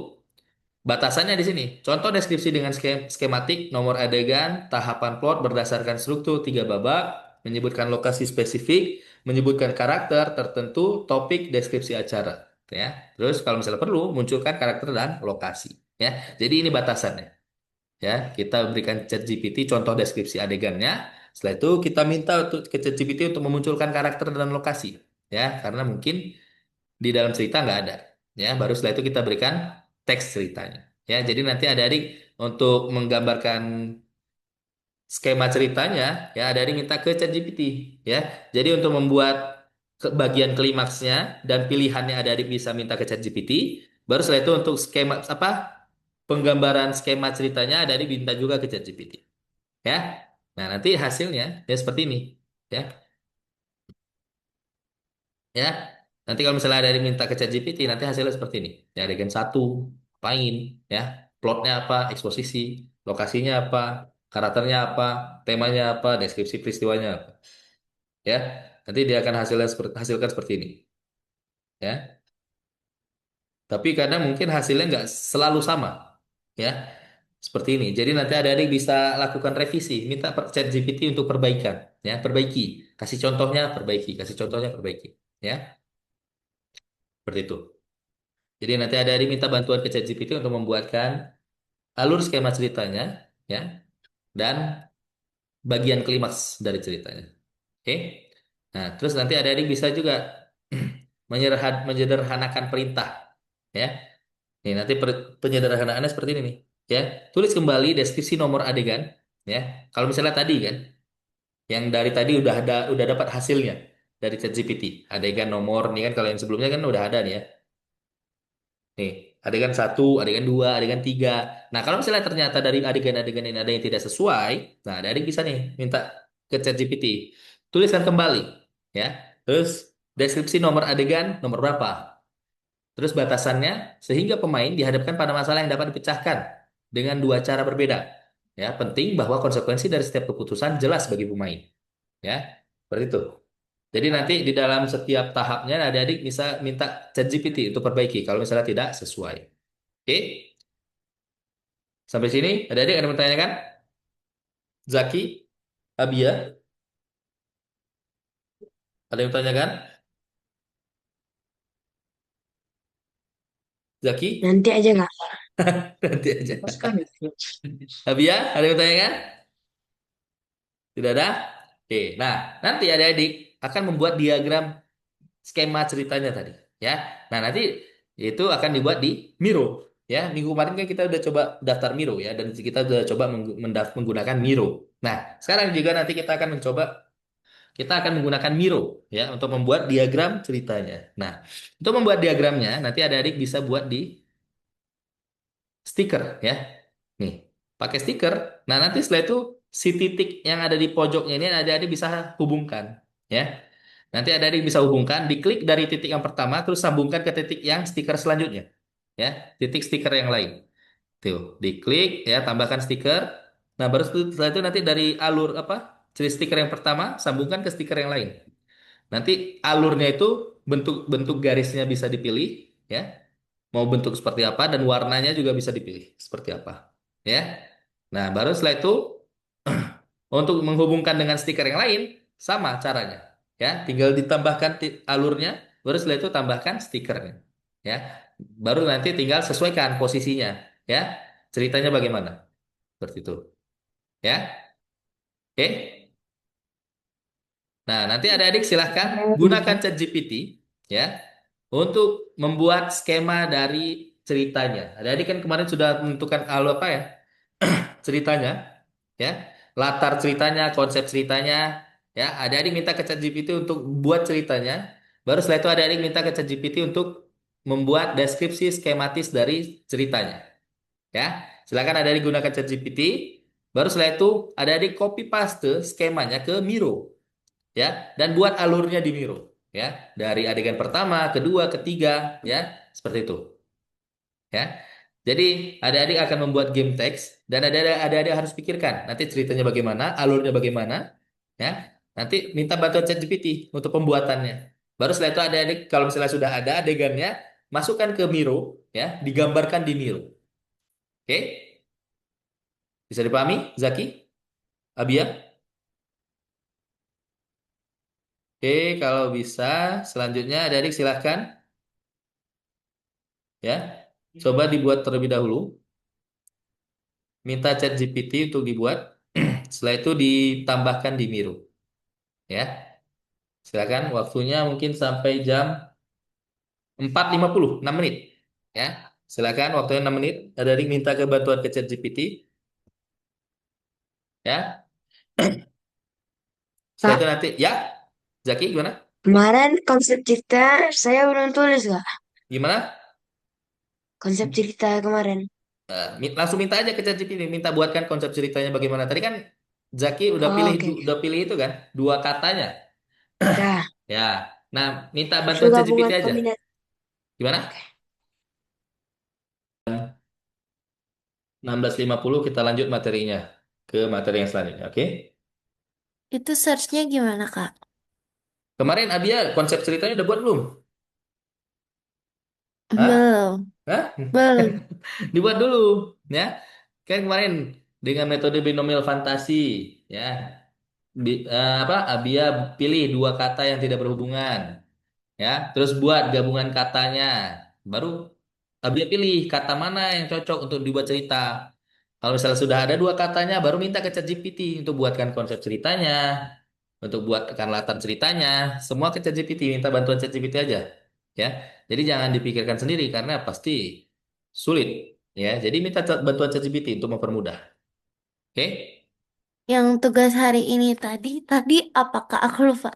batasannya di sini. Contoh deskripsi dengan skematik, nomor adegan, tahapan plot berdasarkan struktur tiga babak, menyebutkan lokasi spesifik, menyebutkan karakter tertentu, topik, deskripsi acara. Ya, terus kalau misalnya perlu munculkan karakter dan lokasi. Ya, jadi ini batasannya. Ya, kita berikan ChatGPT contoh deskripsi adegannya. Setelah itu kita minta untuk ke ChatGPT untuk memunculkan karakter dan lokasi. Ya, karena mungkin di dalam cerita nggak ada. Ya, baru setelah itu kita berikan teks ceritanya. Ya, jadi nanti adik-adik untuk menggambarkan skema ceritanya, ya adik-adik minta ke ChatGPT. Ya, jadi untuk membuat bagian klimaksnya dan pilihannya adik-adik bisa minta ke ChatGPT. Baru setelah itu untuk skema apa penggambaran skema ceritanya adik-adik minta juga ke ChatGPT. Ya, nah nanti hasilnya ya seperti ini. Ya, ya. Nanti kalau misalnya ada yang minta ke ChatGPT, nanti hasilnya seperti ini. Ya, adegan satu, apain, ya, plotnya apa, eksposisi, lokasinya apa, karakternya apa, temanya apa, deskripsi peristiwanya apa. Ya, nanti dia akan hasilkan seperti ini. Ya, tapi kadang mungkin hasilnya nggak selalu sama. Ya, seperti ini. Jadi nanti adik-adik bisa lakukan revisi, minta ChatGPT untuk perbaikan. Ya, perbaiki. Kasih contohnya, perbaiki. Kasih contohnya, perbaiki. Ya, seperti itu. Jadi nanti ada minta bantuan ke ChatGPT untuk membuatkan alur skema ceritanya, ya, dan bagian klimaks dari ceritanya. Oke? Nah, terus nanti adik-adik bisa juga menyederhanakan perintah, ya. Nih, nanti penyederhanaannya seperti ini nih, ya. Tulis kembali deskripsi nomor adegan, ya. Kalau misalnya tadi kan, yang dari tadi udah dapat hasilnya dari ChatGPT, adegan nomor, nih kan kalau yang sebelumnya kan udah ada nih ya. Nih, adegan satu, adegan dua, adegan tiga. Nah, kalau misalnya ternyata dari adegan-adegan ini ada yang tidak sesuai, nah dari bisa nih minta ke ChatGPT, tuliskan kembali, ya. Terus deskripsi nomor adegan nomor berapa, terus batasannya sehingga pemain dihadapkan pada masalah yang dapat dipecahkan dengan dua cara berbeda. Ya, penting bahwa konsekuensi dari setiap keputusan jelas bagi pemain. Ya, seperti itu. Jadi nanti di dalam setiap tahapnya adik-adik bisa minta ChatGPT untuk perbaiki kalau misalnya tidak sesuai. Oke, sampai sini adik-adik ada yang bertanya kan? Zaki, Abia, ada yang bertanya kan? Zaki, Nanti aja nggak? nanti aja. Abia, ada yang bertanya kan? Tidak ada? Oke, nah nanti adik-adik akan membuat diagram skema ceritanya tadi. Ya, nah nanti itu akan dibuat di Miro. Ya, minggu kemarin kan kita udah coba daftar Miro ya, dan kita udah coba menggunakan Miro. Nah, sekarang juga nanti kita akan menggunakan Miro ya untuk membuat diagram ceritanya. Nah, untuk membuat diagramnya nanti adik-adik bisa buat di stiker ya. Nih, pakai stiker. Nah, nanti setelah itu si titik yang ada di pojoknya ini adik-adik bisa hubungkan, ya. Nanti adik-adik bisa hubungkan, diklik dari titik yang pertama, terus sambungkan ke titik yang stiker selanjutnya, ya, titik stiker yang lain. Tuh, diklik, ya, tambahkan stiker. Nah, baru setelah itu nanti dari alur apa? Stiker yang pertama, sambungkan ke stiker yang lain. Nanti alurnya itu bentuk-bentuk garisnya bisa dipilih, ya. Mau bentuk seperti apa dan warnanya juga bisa dipilih seperti apa, ya. Nah, baru setelah itu untuk menghubungkan dengan stiker yang lain sama caranya, ya. Tinggal ditambahkan alurnya, baru setelah itu tambahkan stikernya, ya. Baru nanti tinggal sesuaikan posisinya, ya. Ceritanya bagaimana? Seperti itu, ya. Oke. Nah, nanti adik-adik silahkan gunakan ChatGPT, ya, untuk membuat skema dari ceritanya. Adik-adik kan kemarin sudah menentukan alur apa ya ceritanya, ya, latar ceritanya, konsep ceritanya, ya. Adik-adik minta ke ChatGPT untuk buat ceritanya. Baru setelah itu adik-adik minta ke ChatGPT untuk membuat deskripsi skematis dari ceritanya, ya. Silakan adik-adik gunakan ChatGPT. Baru setelah itu adik-adik copy paste skemanya ke Miro, ya, dan buat alurnya di Miro, ya, dari adegan pertama, kedua, ketiga, ya, seperti itu, ya. Jadi adik-adik akan membuat game text dan adik-adik harus pikirkan nanti ceritanya bagaimana, alurnya bagaimana, ya. Nanti minta bantuan ChatGPT untuk pembuatannya. Baru setelah itu adik-adik kalau misalnya sudah ada adegannya, masukkan ke Miro, ya, digambarkan di Miro. Oke? Bisa dipahami, Zaki? Abia? Oke, kalau bisa selanjutnya adik-adik silahkan, ya. Coba dibuat terlebih dahulu. Minta ChatGPT untuk dibuat. Setelah itu ditambahkan di Miro, ya. Silakan waktunya mungkin sampai jam 4.50, 6 menit, ya. Silakan waktunya 6 menit. Ada yang minta ke bantuan ke ChatGPT, ya. Setelah itu Kak, nanti, ya, Zaki gimana? kemarin konsep cerita saya belum tulis, Kak. Gimana? Konsep cerita kemarin. Langsung minta aja ke ChatGPT, minta buatkan konsep ceritanya bagaimana. Tadi kan Zaki udah Oh, pilih oke. udah pilih itu kan, dua katanya. Dah, Ya. Nah, minta susu bantuan ChatGPT gabungan aja. peminat. Gimana? Oke. 16.50 kita lanjut materinya ke materi yang selanjutnya, oke? Itu searchnya gimana, Kak? Kemarin Abia konsep ceritanya udah buat belum? Hah? Belum. Hah? Belum. Dibuat dulu, ya. Kan kemarin dengan metode binomial fantasi, ya. Apa? Abia pilih dua kata yang tidak berhubungan, ya. Terus buat gabungan katanya. Baru Abia pilih kata mana yang cocok untuk dibuat cerita. Kalau misalnya sudah ada dua katanya, baru minta ke ChatGPT untuk buatkan konsep ceritanya, untuk buatkan latar ceritanya, semua ke ChatGPT, minta bantuan ChatGPT aja, ya. Jadi jangan dipikirkan sendiri karena pasti sulit, ya. Jadi minta bantuan ChatGPT untuk mempermudah. Oke? Yang tugas hari ini tadi apakah aku lupa?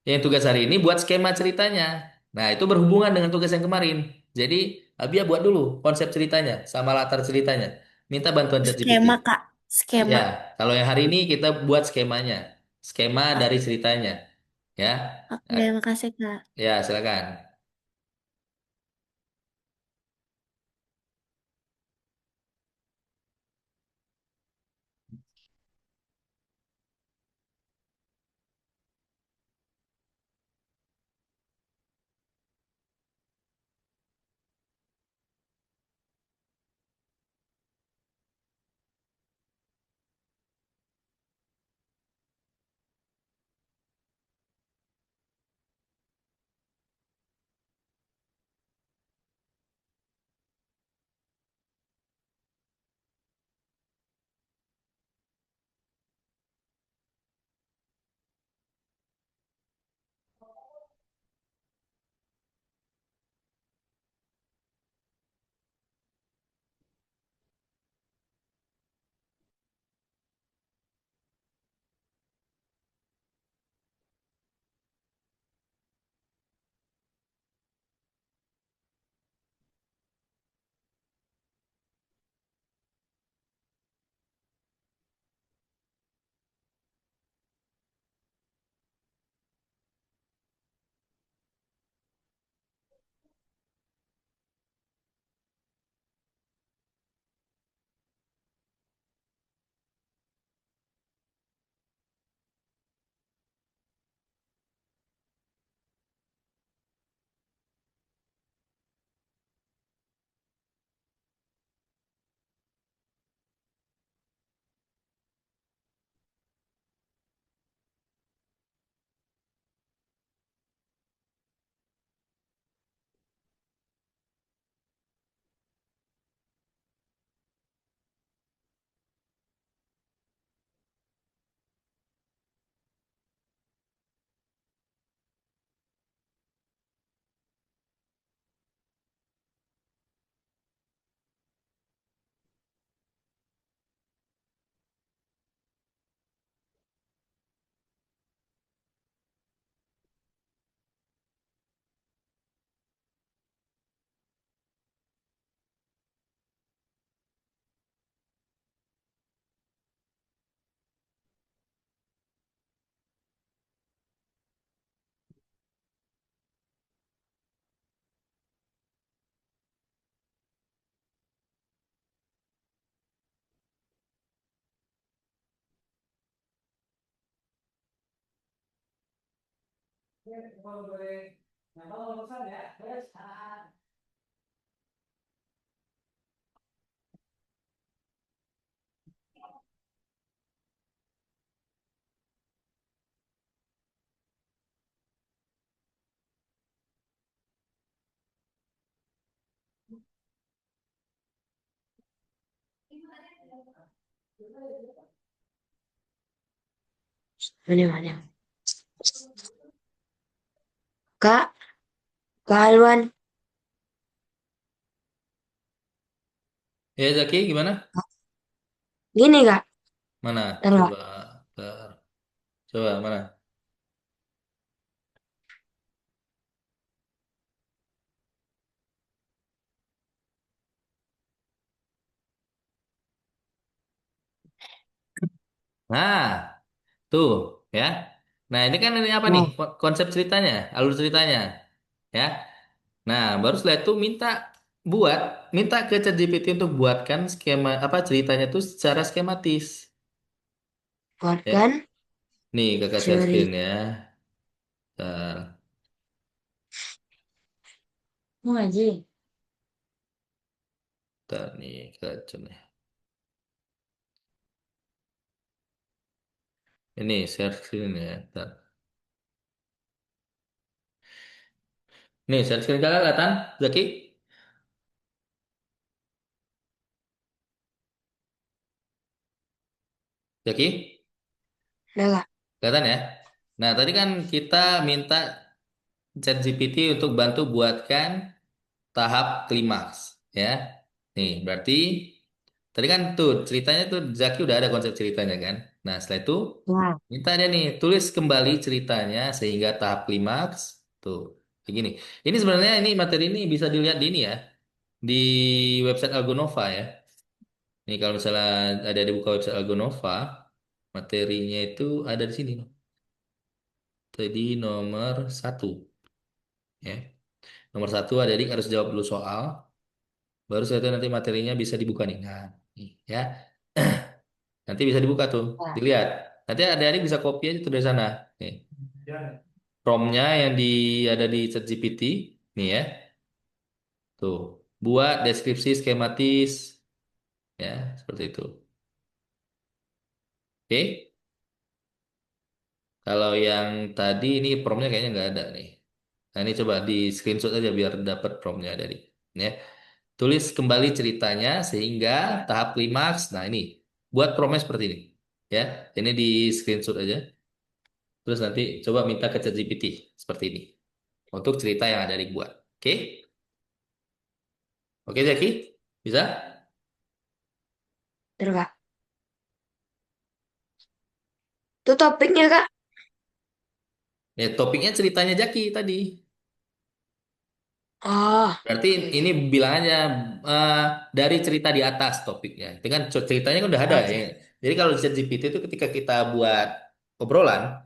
Yang tugas hari ini buat skema ceritanya. Nah, itu berhubungan dengan tugas yang kemarin. Jadi, Abia buat dulu konsep ceritanya sama latar ceritanya. Minta bantuan ChatGPT. Skema, Kak. Ya, Skema. kalau yang hari ini kita buat skemanya. Skema dari Oke. ceritanya. Ya. Oke, Eh, makasih, Kak. Ya, silakan. Mana mana? Kak, Kak Alwan. Ya, Zaki, gimana? Gini Kak, Mana? enggak. Coba, bentar. Coba, mana? Nah, tuh, ya. Nah, ini kan ini apa nih? Nah, Konsep ceritanya, alur ceritanya, ya. Nah, baru setelah itu buat, minta ke ChatGPT untuk buatkan skema apa ceritanya tuh secara skematis, ya. buatkan Nih, kakak share screen cerita. ya. Bentar, Mau ngaji? bentar nih, kakak coba. Ini share screen ya. Bentar. Nih, share screen kakak kelihatan, Zaki? Zaki? Udah Kak. Kelihatan ya? Nah, tadi kan kita minta ChatGPT untuk bantu buatkan tahap klimaks, ya. Nih, berarti tadi kan tuh ceritanya tuh Zaki udah ada konsep ceritanya kan. Nah, setelah itu Ya, minta dia nih tulis kembali ceritanya sehingga tahap klimaks tuh kayak gini. Ini sebenarnya ini materi ini bisa dilihat di ini ya di website Algonova ya. Nih kalau misalnya ada di buka website Algonova, materinya itu ada di sini. Tadi nomor satu ya. Nomor satu adik harus jawab dulu soal. Baru setelah itu nanti materinya bisa dibuka nih. Nah, nih, ya. Nanti bisa dibuka tuh. ya. Dilihat. Nanti adik-adik bisa copy aja tuh dari sana. Nih. Promnya yang ada di ChatGPT. Nih ya. Tuh. Buat deskripsi skematis. Ya, seperti itu. Oke. Kalau yang tadi ini promnya kayaknya nggak ada nih. Nah, ini coba di screenshot aja biar dapat promnya dari. Ya. Tulis kembali ceritanya sehingga tahap klimaks. Nah, ini buat promnya seperti ini. Ya, ini di screenshot aja. Terus nanti coba minta ke ChatGPT seperti ini untuk cerita yang ada dibuat. Oke? Oke, Jackie? Bisa? Terus Kak. Itu topiknya Kak. Ya, topiknya ceritanya Jackie tadi. Oh, Berarti oke ini oke. bilang aja eh, dari cerita di atas topiknya. Itu kan ceritanya kan udah ada ya. Oke. Jadi kalau di ChatGPT itu ketika kita buat obrolan,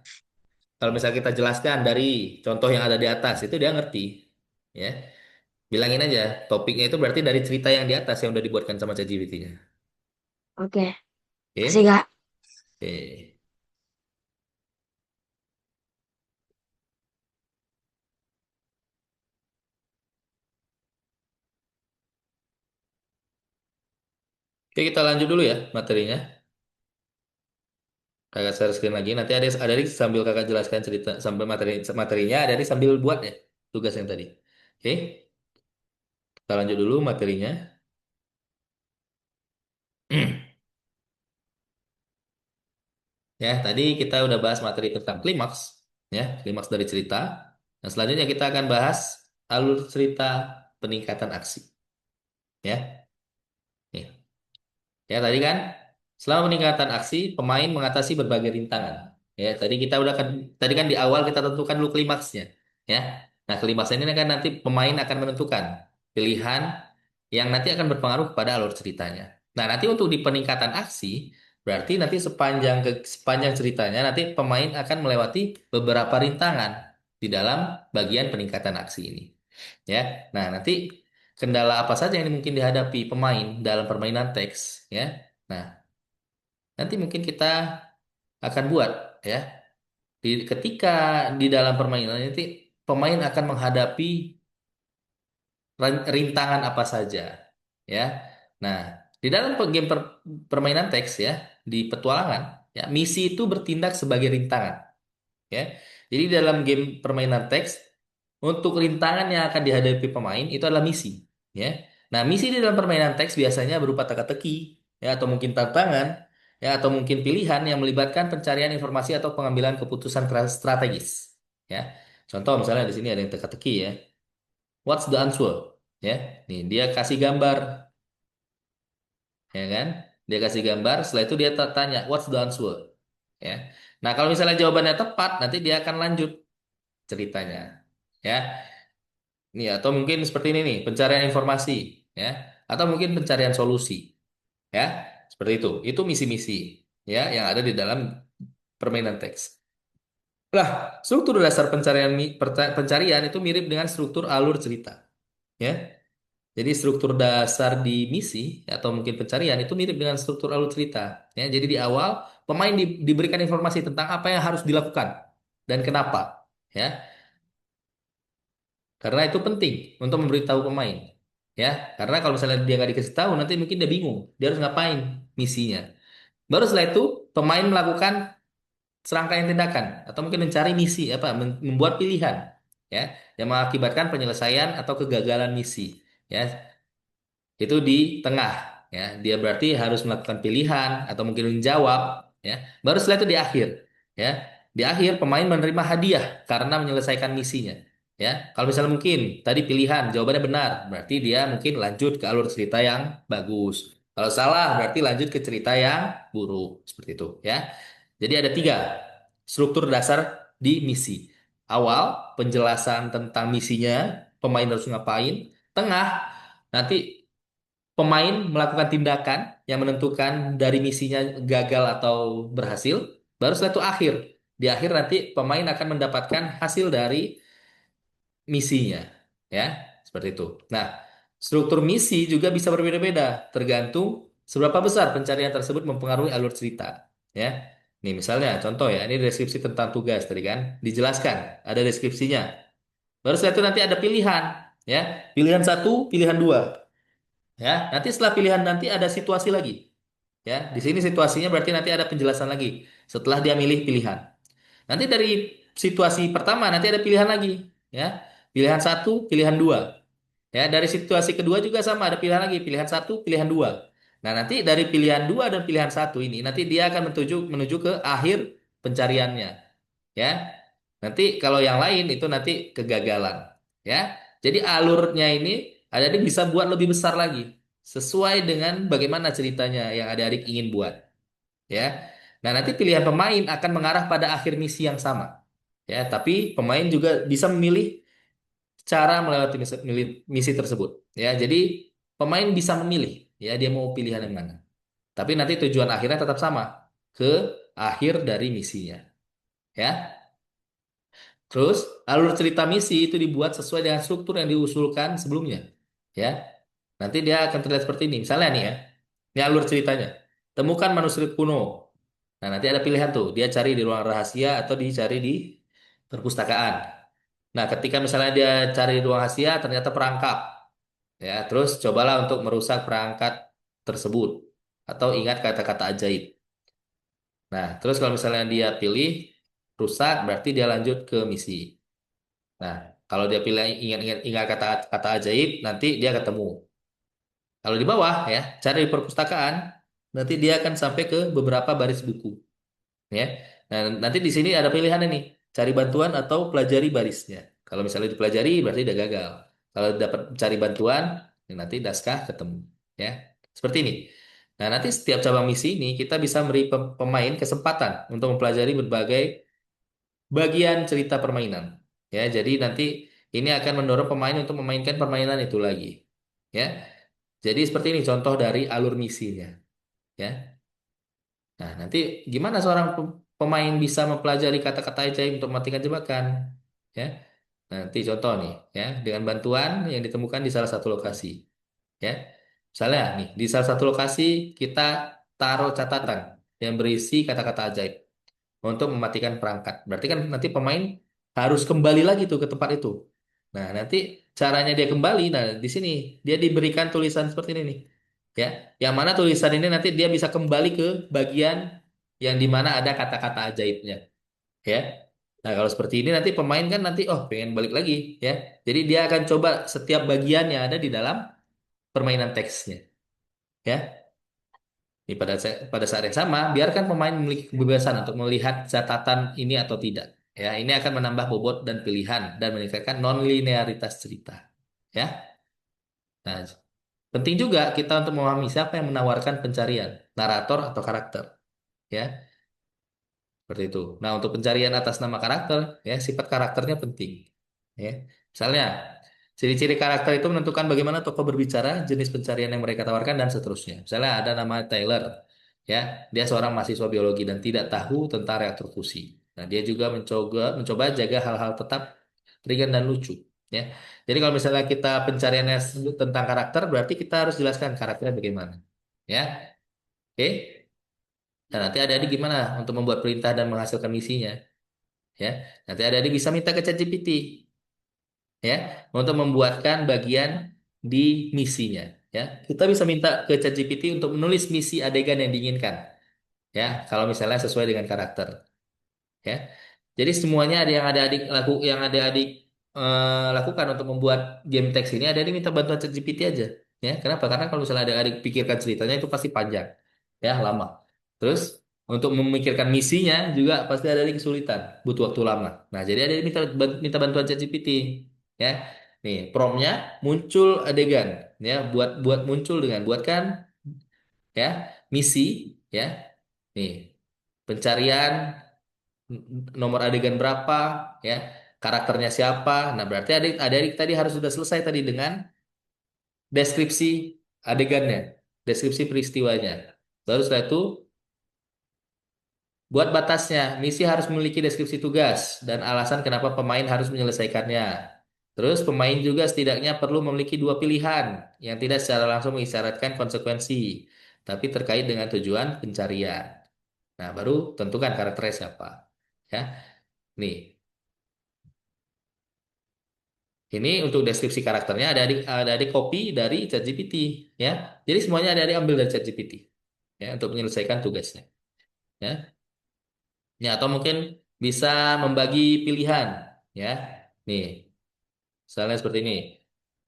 kalau misalnya kita jelaskan dari contoh yang ada di atas, itu dia ngerti. Ya, bilangin aja topiknya itu berarti dari cerita yang di atas yang udah dibuatkan sama ChatGPT-nya. Oke. Kasih Oke? Kak. Oke. Oke, kita lanjut dulu ya materinya. Kakak share screen lagi. Nanti ada di sambil kakak jelaskan cerita sambil materinya, ada di sambil buat ya tugas yang tadi. Oke, kita lanjut dulu materinya. Ya, tadi kita udah bahas materi tentang klimaks, ya, klimaks dari cerita. Nah, selanjutnya kita akan bahas alur cerita peningkatan aksi, ya. Nih. Ya, tadi kan selama peningkatan aksi, pemain mengatasi berbagai rintangan. Ya, tadi kan di awal kita tentukan dulu klimaksnya, ya. Nah, klimaksnya ini kan nanti pemain akan menentukan pilihan yang nanti akan berpengaruh kepada alur ceritanya. Nah, nanti untuk di peningkatan aksi, berarti nanti sepanjang ceritanya nanti pemain akan melewati beberapa rintangan di dalam bagian peningkatan aksi ini. Ya. Nah, nanti kendala apa saja yang mungkin dihadapi pemain dalam permainan teks, ya. Nah, nanti mungkin kita akan buat ya Ketika di dalam permainan itu pemain akan menghadapi rintangan apa saja, ya. Nah, di dalam permainan teks ya, di petualangan, ya, misi itu bertindak sebagai rintangan, ya. Jadi dalam game permainan teks, untuk rintangan yang akan dihadapi pemain itu adalah misi, ya. Nah, misi di dalam permainan teks biasanya berupa teka-teki, ya, atau mungkin tantangan, ya, atau mungkin pilihan yang melibatkan pencarian informasi atau pengambilan keputusan strategis, ya. Contoh misalnya di sini ada yang teka-teki ya. What's the answer? Ya, nih dia kasih gambar, ya kan? Dia kasih gambar, setelah itu dia tanya, what's the answer? Ya. Nah, kalau misalnya jawabannya tepat, nanti dia akan lanjut ceritanya. Ya, nih atau mungkin seperti ini nih, pencarian informasi, ya, atau mungkin pencarian solusi, ya, seperti itu. Itu misi-misi, ya, yang ada di dalam permainan teks. Lah, struktur dasar pencarian itu mirip dengan struktur alur cerita, ya. Jadi struktur dasar di misi atau mungkin pencarian itu mirip dengan struktur alur cerita. Ya, jadi di awal pemain diberikan informasi tentang apa yang harus dilakukan dan kenapa. Ya, karena itu penting untuk memberitahu pemain. Ya, karena kalau misalnya dia nggak dikasih tahu, nanti mungkin dia bingung. Dia harus ngapain misinya. Baru setelah itu pemain melakukan serangkaian tindakan atau mungkin mencari misi apa, membuat pilihan. Ya, yang mengakibatkan penyelesaian atau kegagalan misi. Ya, itu di tengah, ya dia berarti harus melakukan pilihan atau mungkin menjawab, ya baru setelah itu di akhir, ya di akhir pemain menerima hadiah karena menyelesaikan misinya, ya kalau misalnya mungkin tadi pilihan jawabannya benar berarti dia mungkin lanjut ke alur cerita yang bagus, kalau salah berarti lanjut ke cerita yang buruk seperti itu, ya jadi ada tiga struktur dasar di misi. Awal penjelasan tentang misinya, pemain harus ngapain. Tengah, nanti pemain melakukan tindakan yang menentukan dari misinya gagal atau berhasil. Baru setelah itu akhir. Di akhir nanti pemain akan mendapatkan hasil dari misinya. Ya, seperti itu. Nah, struktur misi juga bisa berbeda-beda, tergantung seberapa besar pencarian tersebut mempengaruhi alur cerita. Ya, nih misalnya contoh ya, ini deskripsi tentang tugas tadi kan, dijelaskan, ada deskripsinya. Baru setelah itu nanti ada pilihan, ya, pilihan satu, pilihan dua. Ya, nanti setelah pilihan nanti ada situasi lagi. Ya, di sini situasinya berarti nanti ada penjelasan lagi setelah dia milih pilihan. Nanti dari situasi pertama nanti ada pilihan lagi, ya. Pilihan satu, pilihan dua. Ya, dari situasi kedua juga sama ada pilihan lagi, pilihan satu, pilihan dua. Nah, nanti dari pilihan dua dan pilihan satu ini nanti dia akan menuju menuju ke akhir pencariannya. Ya. Nanti kalau yang lain itu nanti kegagalan, ya. Jadi alurnya ini adik-adik bisa buat lebih besar lagi sesuai dengan bagaimana ceritanya yang adik-adik ingin buat, ya. Nah, nanti pilihan pemain akan mengarah pada akhir misi yang sama. Ya, tapi pemain juga bisa memilih cara melewati misi tersebut. Ya, jadi pemain bisa memilih ya dia mau pilihan yang mana. Tapi nanti tujuan akhirnya tetap sama ke akhir dari misinya. Ya. Terus, alur cerita misi itu dibuat sesuai dengan struktur yang diusulkan sebelumnya. Ya, nanti dia akan terlihat seperti ini. Misalnya nih ya, ini alur ceritanya. Temukan manuskrip kuno. Nah, nanti ada pilihan tuh. Dia cari di ruang rahasia atau dicari di perpustakaan. Nah, ketika misalnya dia cari di ruang rahasia, ternyata perangkap. Ya, terus cobalah untuk merusak perangkat tersebut. Atau ingat kata-kata ajaib. Nah, terus kalau misalnya dia pilih rusak, berarti dia lanjut ke misi. Nah, kalau dia pilih ingat kata-kata ajaib, nanti dia ketemu. Kalau di bawah ya, cari di perpustakaan, nanti dia akan sampai ke beberapa baris buku. Ya, nah nanti di sini ada pilihan ini, cari bantuan atau pelajari barisnya. Kalau misalnya dipelajari, berarti udah gagal. Kalau dapat cari bantuan, ya nanti naskah ketemu. Ya, seperti ini. Nah, nanti setiap cabang misi ini kita bisa beri pemain kesempatan untuk mempelajari berbagai bagian cerita permainan. Ya, jadi nanti ini akan mendorong pemain untuk memainkan permainan itu lagi. Ya, jadi seperti ini contoh dari alur misinya. Ya, nah nanti gimana seorang pemain bisa mempelajari kata-kata ajaib untuk mematikan jebakan? Ya, nanti contoh nih, ya dengan bantuan yang ditemukan di salah satu lokasi. Ya, misalnya nih di salah satu lokasi kita taruh catatan yang berisi kata-kata ajaib. untuk mematikan perangkat. Berarti kan nanti pemain harus kembali lagi tuh ke tempat itu. Nah, nanti caranya dia kembali, nah di sini dia diberikan tulisan seperti ini nih. Ya, yang mana tulisan ini nanti dia bisa kembali ke bagian yang di mana ada kata-kata ajaibnya. Ya. Nah, kalau seperti ini nanti pemain kan nanti oh pengen balik lagi ya. Jadi dia akan coba setiap bagian yang ada di dalam permainan teksnya. Ya. Pada saat yang sama, biarkan pemain memiliki kebebasan untuk melihat catatan ini atau tidak. Ya, ini akan menambah bobot dan pilihan dan meningkatkan non-linearitas cerita. Ya. Nah, penting juga kita untuk memahami siapa yang menawarkan pencarian, narator atau karakter. Ya. Seperti itu. Nah, untuk pencarian atas nama karakter, ya sifat karakternya penting. Ya, misalnya ciri-ciri karakter itu menentukan bagaimana tokoh berbicara, jenis pencarian yang mereka tawarkan dan seterusnya. Misalnya ada nama Taylor, ya, dia seorang mahasiswa biologi dan tidak tahu tentang reaktor fusi. Nah, dia juga mencoba jaga hal-hal tetap ringan dan lucu. Ya, jadi kalau misalnya kita pencariannya tentang karakter, berarti kita harus jelaskan karakternya bagaimana. Ya, oke. Nah, nanti adik-adik gimana untuk membuat perintah dan menghasilkan misinya? Ya, nanti adik-adik bisa minta ke ChatGPT ya untuk membuatkan bagian di misinya. Ya, kita bisa minta ke ChatGPT untuk menulis misi adegan yang diinginkan. Ya, kalau misalnya sesuai dengan karakter. Ya, jadi semuanya ada yang adik lakukan untuk membuat game teks ini ada yang minta bantuan ChatGPT aja. Ya, kenapa? Karena kalau misalnya adik-adik pikirkan ceritanya itu pasti panjang, ya lama. Terus untuk memikirkan misinya juga pasti ada kesulitan, butuh waktu lama. Nah, jadi ada yang minta bantuan ChatGPT. Ya, nih promptnya muncul adegan, ya buat buat muncul dengan buatkan ya misi, ya nih pencarian nomor adegan berapa, ya karakternya siapa. Nah, berarti adik tadi harus sudah selesai tadi dengan deskripsi adegannya, deskripsi peristiwanya. Baru setelah itu buat batasnya, misi harus memiliki deskripsi tugas dan alasan kenapa pemain harus menyelesaikannya. Terus pemain juga setidaknya perlu memiliki dua pilihan yang tidak secara langsung mengisyaratkan konsekuensi, tapi terkait dengan tujuan pencarian. Nah, baru tentukan karakternya siapa. Ya, nih. Ini untuk deskripsi karakternya ada di copy dari ChatGPT ya. Jadi semuanya ada ambil dari ChatGPT ya untuk menyelesaikan tugasnya ya. Ya atau mungkin bisa membagi pilihan ya. Nih, misalnya seperti ini.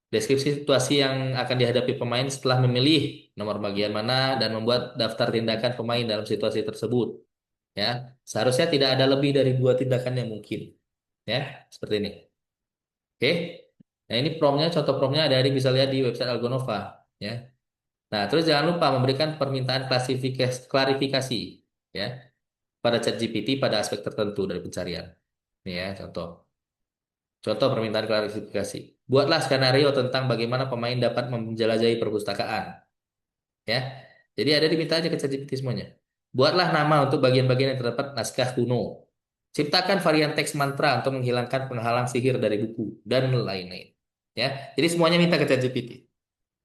Deskripsi situasi yang akan dihadapi pemain setelah memilih nomor bagian mana dan membuat daftar tindakan pemain dalam situasi tersebut ya. Seharusnya tidak ada lebih dari dua tindakan yang mungkin ya. Seperti ini. Oke. Nah, ini promptnya, contoh promptnya ada di bisa lihat di website Algonova, ya. Nah, terus jangan lupa memberikan permintaan klarifikasi, ya, pada ChatGPT pada aspek tertentu dari pencarian. Ini ya, contoh. Contoh permintaan klarifikasi. Buatlah skenario tentang bagaimana pemain dapat menjelajahi perpustakaan, ya. Jadi ada diminta aja ke ChatGPT semuanya. Buatlah nama untuk bagian-bagian yang terdapat naskah kuno. Ciptakan varian teks mantra untuk menghilangkan penghalang sihir dari buku dan lain-lain. Ya, jadi semuanya minta ke ChatGPT.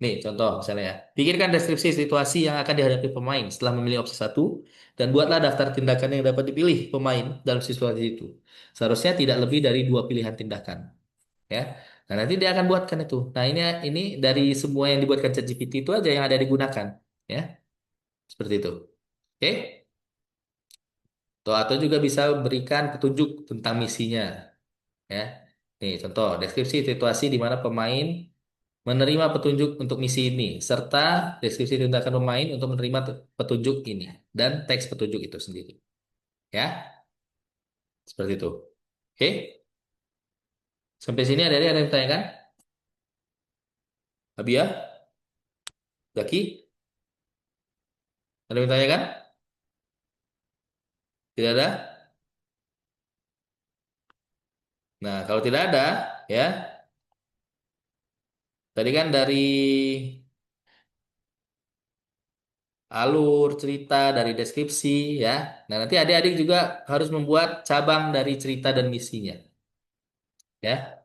Nih, contoh misalnya ya. Pikirkan deskripsi situasi yang akan dihadapi pemain setelah memilih opsi satu dan buatlah daftar tindakan yang dapat dipilih pemain dalam situasi itu. Seharusnya tidak lebih dari dua pilihan tindakan, ya. Nah, nanti dia akan buatkan itu. Nah, ini dari semua yang dibuatkan ChatGPT itu aja yang ada digunakan, ya. Seperti itu. Oke? Atau juga bisa berikan petunjuk tentang misinya, ya. Nih, contoh deskripsi situasi di mana pemain menerima petunjuk untuk misi ini, serta deskripsi tindakan pemain untuk menerima petunjuk ini, dan teks petunjuk itu sendiri. Ya, seperti itu. Oke, sampai sini ada yang ditanyakan? Abia, Zaki, ada yang ditanyakan? Tidak ada? Nah, kalau tidak ada, ya, tadi kan dari alur cerita, dari deskripsi, ya. Nah, nanti adik-adik juga harus membuat cabang dari cerita dan misinya, ya.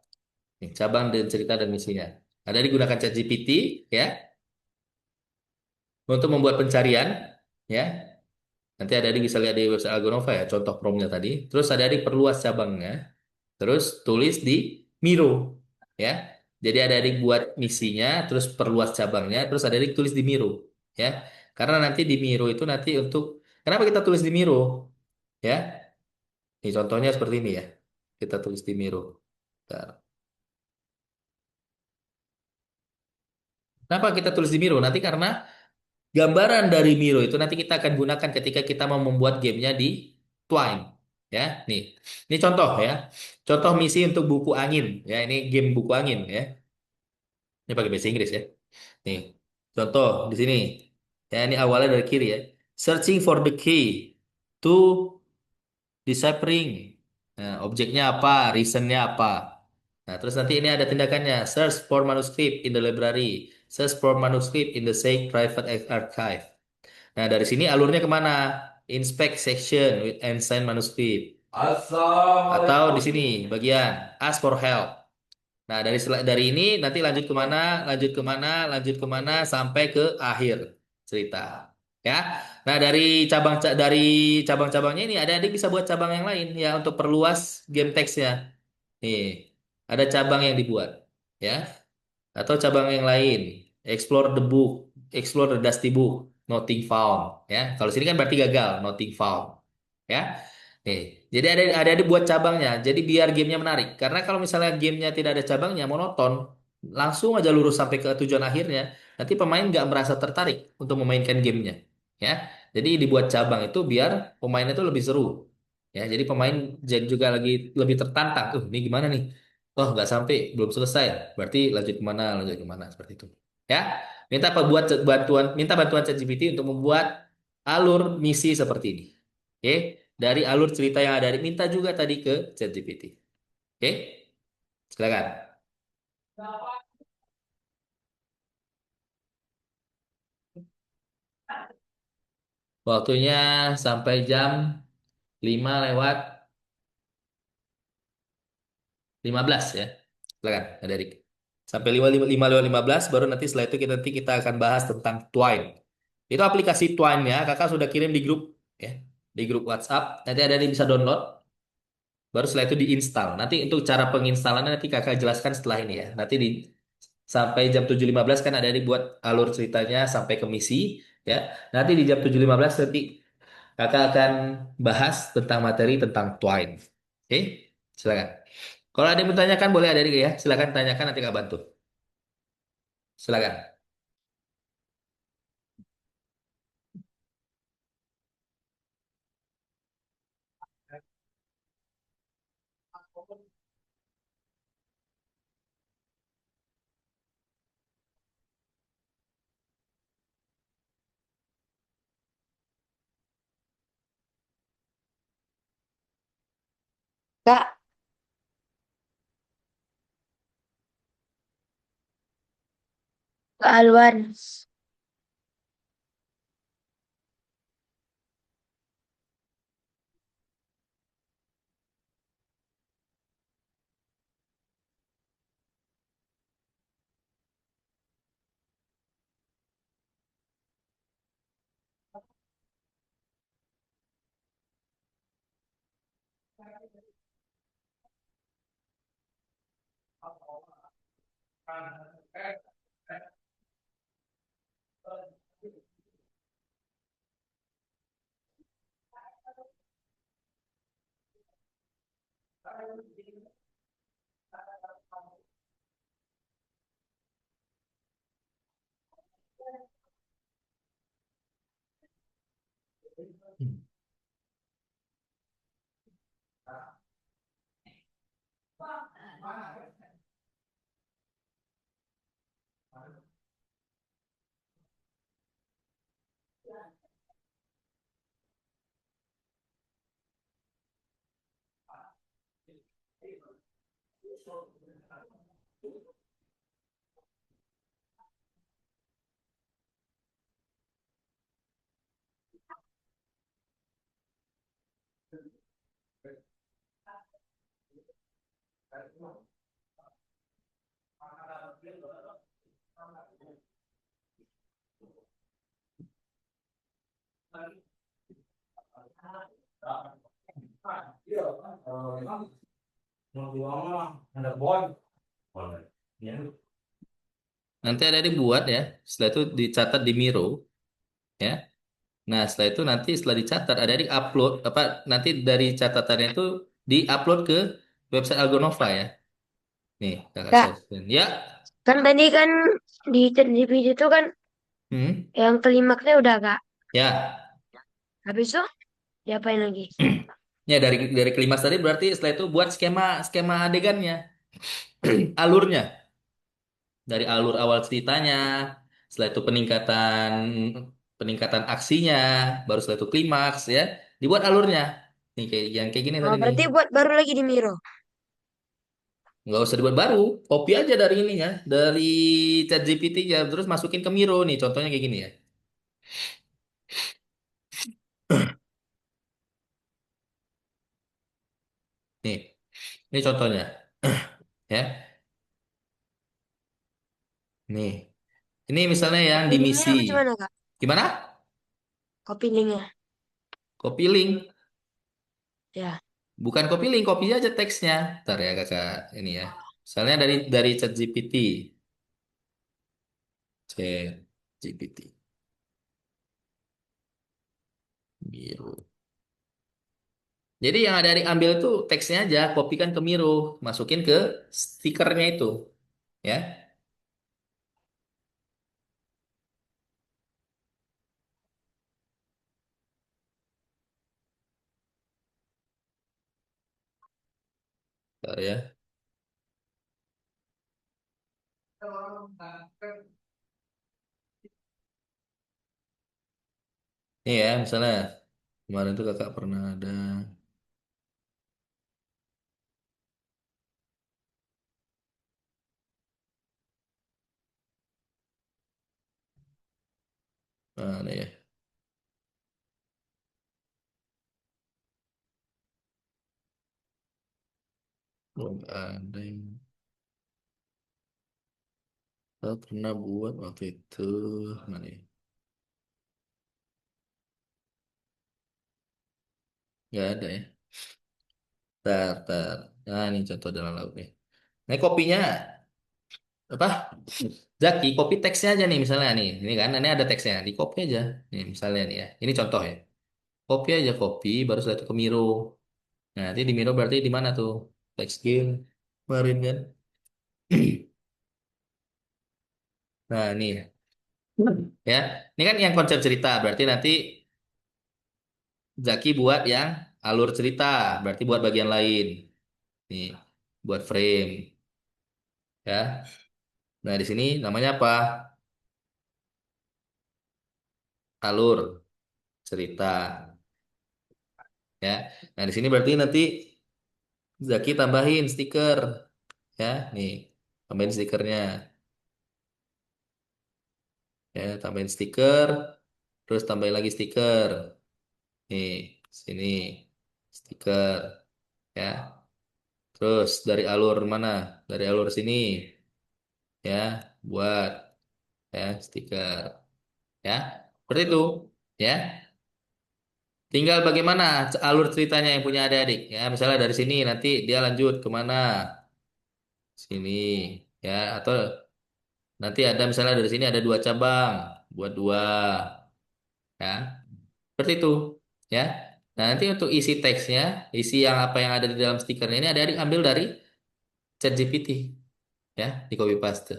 Nih, cabang dan cerita dan misinya. Ada digunakan ChatGPT, ya, untuk membuat pencarian, ya. Nanti adik bisa lihat di website Algonova ya, contoh promnya tadi. Terus adik perluas cabangnya, terus tulis di Miro, ya. Jadi adik buat misinya, terus perluas cabangnya, terus adik tulis di Miro, ya. Karena nanti di Miro itu nanti untuk, kenapa kita tulis di Miro, ya? Ini contohnya seperti ini ya, kita tulis di Miro. Bentar. Kenapa kita tulis di Miro? Nanti karena gambaran dari Miro itu nanti kita akan gunakan ketika kita mau membuat gamenya di Twine. Ya, ini contoh ya. Contoh misi untuk buku angin. Ya, ini game buku angin ya. Ini pakai bahasa Inggris ya. Nih, contoh di sini. Ya, ini awalnya dari kiri ya. Searching for the key to deciphering. Nah, objeknya apa? Reasonnya apa? Nah, terus nanti ini ada tindakannya. Search for manuscript in the library. Search for manuscript in the Said Private Archive. Nah, dari sini alurnya kemana? Inspect section with unsigned manuscript. Atau di sini bagian ask for help. Nah, dari ini nanti lanjut kemana? Lanjut kemana? Lanjut kemana? Sampai ke akhir cerita. Ya. Nah, dari cabang-cabangnya ini ada adik bisa buat cabang yang lain ya untuk perluas game teksnya. Nih, ada cabang yang dibuat. Ya, atau cabang yang lain, explore the book, explore the dusty book, nothing found, ya. Kalau sini kan berarti gagal, nothing found, ya. Nih, jadi ada buat cabangnya, jadi biar gamenya menarik. Karena kalau misalnya gamenya tidak ada cabangnya, monoton, langsung aja lurus sampai ke tujuan akhirnya, nanti pemain nggak merasa tertarik untuk memainkan gamenya, ya. Jadi dibuat cabang itu biar pemainnya itu lebih seru, ya. Jadi pemain jadi juga lagi lebih tertantang, tuh, ini gimana nih? Oh, nggak sampai, belum selesai. Berarti lanjut kemana, seperti itu. Ya, minta bantuan ChatGPT untuk membuat alur misi seperti ini. Oke, dari alur cerita yang ada, minta juga tadi ke ChatGPT. Oke, silakan. Waktunya sampai jam 5 lewat 15 ya. Silakan, ada Erik. Sampai 5 lewat 15 baru setelah itu kita akan bahas tentang Twine. Itu aplikasi Twine ya, kakak sudah kirim di grup ya, di grup WhatsApp. Nanti ada yang bisa download, baru setelah itu diinstal. Nanti untuk cara penginstalannya nanti kakak jelaskan setelah ini ya. Sampai jam 7.15 kan ada dibuat alur ceritanya sampai ke misi ya. Nanti di jam 7.15 nanti kakak akan bahas tentang materi tentang Twine. Oke, silakan. Kalau ada yang bertanyakan boleh ada ya. Silakan tanyakan nanti kak bantu. Silakan. Kak, Kak Alwan. Nanti ada dibuat ya. Setelah itu dicatat di Miro ya. Nah, setelah itu nanti setelah dicatat ada di upload apa nanti dari catatannya itu di-upload ke website Algonova ya. Nih, Kakak Kak, share. Ya. kan tadi kan di ChatGPT itu kan Hmm. yang klimaksnya udah Kak. Ya. Habis itu diapain lagi? Ya dari klimaks tadi berarti setelah itu buat skema skema adegannya, alurnya. Dari alur awal ceritanya, setelah itu peningkatan peningkatan aksinya, baru setelah itu klimaks ya, dibuat alurnya. Nih kayak yang kayak gini Oh, tadi nih. berarti buat baru lagi di Miro. Nggak usah dibuat baru, copy aja dari ininya, dari ChatGPT ya, terus masukin ke Miro nih, contohnya kayak gini ya. Nih, ini contohnya ya. Nih, ini misalnya yang Copy di linknya misi. macam mana Kak? Gimana? Copy linknya. Copy link. Ya. Bukan copy link, copy aja teksnya. Ntar ya kakak ini ya. Misalnya dari ChatGPT. ChatGPT. Miro. Jadi yang ada diambil itu teksnya aja, kopikan ke Miro, masukin ke stikernya itu, ya. Ntar ya. Ini ya, misalnya kemarin tuh kakak pernah ada, mana ya? Belum ada yang kakak pernah buat waktu itu, mana ya? Nggak ada ya. Tar. Nah, ini contoh dalam laut nih. Nah, kopinya apa? Zaki, copy teksnya aja nih misalnya nih. Ini kan, ini ada teksnya. Di copy aja. Nih misalnya nih ya. Ini contoh ya. Copy aja copy, baru setelah itu ke Miro. Nah, nanti di Miro berarti di mana tuh? Text game kemarin kan. Nah, ini ya. Ini kan yang konsep cerita. Berarti nanti Zaki buat yang alur cerita. Berarti buat bagian lain. Nih, buat frame ya. Nah, di sini namanya apa? Alur cerita ya. Nah, di sini berarti nanti Zaki tambahin stiker ya. Nih, tambahin stikernya ya, tambahin stiker, terus tambahin lagi stiker. Nih, sini stiker ya. Terus dari alur mana? Dari alur sini ya, buat ya stiker ya. Seperti itu ya. Tinggal bagaimana alur ceritanya yang punya adik-adik ya. Misalnya dari sini nanti dia lanjut kemana? Sini ya. Atau nanti ada misalnya dari sini ada dua cabang, buat dua ya. Seperti itu ya. Nah, nanti untuk isi teksnya, isi yang apa yang ada di dalam stikernya ini adik-adik ambil dari ChatGPT ya, di copy paste.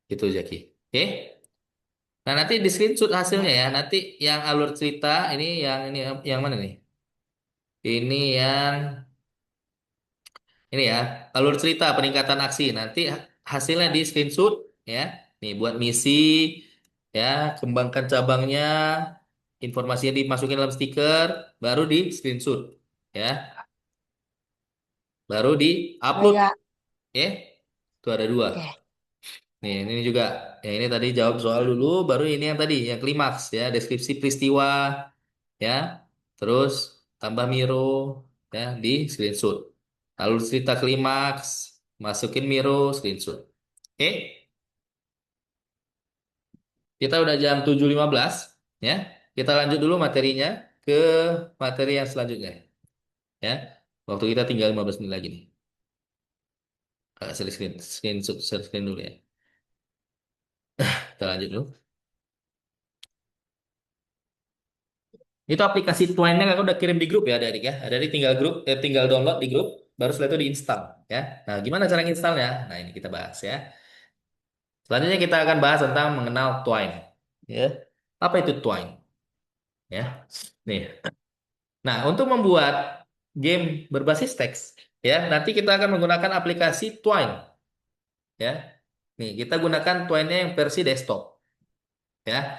Gitu Jaki. Oke? Nah, nanti di screenshot hasilnya Ya. ya. Nanti yang alur cerita ini yang mana nih? Ini yang ini ya, alur cerita peningkatan aksi. Nanti hasilnya di screenshot ya. Nih buat misi ya, kembangkan cabangnya, informasinya dimasukin dalam stiker, baru di screenshot ya. Baru di upload Kayak, ya. Itu ada dua. oke. Nih, ini juga. Ya, ini tadi jawab soal dulu, baru ini yang tadi, yang klimaks ya, deskripsi peristiwa ya. Terus tambah Miro ya di screenshot. Lalu cerita klimaks, masukin Miro screenshot. Oke, kita udah jam 7.15 ya. Kita lanjut dulu materinya. ke materi yang selanjutnya ya. Waktu kita tinggal 15 menit lagi nih. Share screen dulu ya. Kita lanjut dulu. Itu aplikasi Twine-nya kakak udah kirim di grup ya adik-adik ya. Adik-adik tinggal download di grup, baru setelah itu diinstal ya. Nah, gimana cara installnya? Nah, ini kita bahas ya. Selanjutnya kita akan bahas tentang mengenal Twine. Ya. Apa itu Twine? Ya. Nih. Nah, untuk membuat game berbasis teks, ya, nanti kita akan menggunakan aplikasi Twine. Ya. Nih, kita gunakan Twine-nya yang versi desktop. Ya.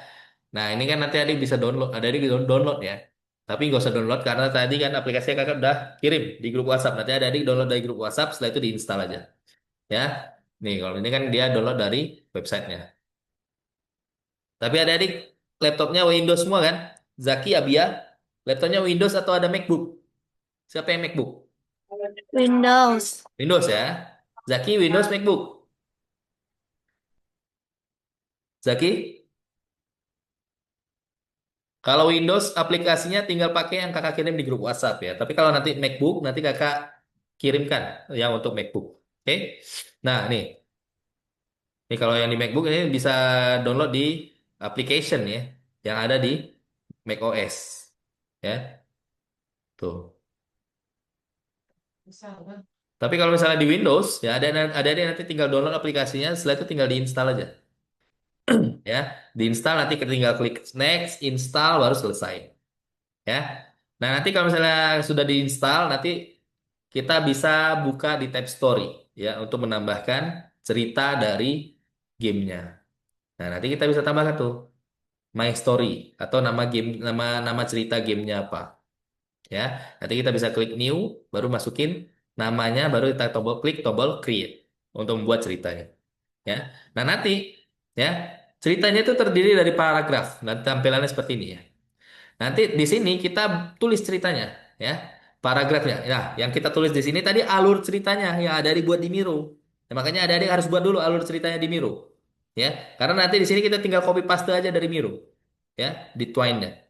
Nah, ini kan nanti adik bisa download, ada adik download ya. Tapi nggak usah download karena tadi kan aplikasinya kakak udah kirim di grup WhatsApp. Nanti ada adik download dari grup WhatsApp, setelah itu diinstal aja. Ya, nih kalau ini kan dia download dari websitenya. Tapi ada adik laptopnya Windows semua kan? Zaki, Abia, laptopnya Windows atau ada MacBook? Siapa yang MacBook? Windows. Windows ya. Zaki, Windows, MacBook. Zaki, kalau Windows aplikasinya tinggal pakai yang kakak kirim di grup WhatsApp ya. Tapi kalau nanti MacBook, nanti kakak kirimkan yang untuk MacBook. Oke? Nah, nih kalau yang di MacBook ini bisa download di application ya, yang ada di macOS. Ya, tuh. Tapi kalau misalnya di Windows, ya ada nanti tinggal download aplikasinya, setelah itu tinggal diinstal aja. Ya, diinstal nanti tinggal klik next, install baru selesai. Ya. Nah, nanti kalau misalnya sudah diinstal, nanti kita bisa buka di tab story ya untuk menambahkan cerita dari gamenya. Nah, nanti kita bisa tambahkan tuh My Story atau nama game nama cerita gamenya apa. Ya, nanti kita bisa klik new, baru masukin namanya, baru kita klik tombol create untuk membuat ceritanya. Ya, nah nanti ya ceritanya itu terdiri dari paragraf. Nah, tampilannya seperti ini ya. Nanti di sini kita tulis ceritanya, ya, paragrafnya. Nah, yang kita tulis di sini tadi alur ceritanya yang ada dibuat di Miro. Nah, makanya adik-adik harus buat dulu alur ceritanya di Miro, ya. Karena nanti di sini kita tinggal copy paste aja dari Miro, ya, di Twine-nya.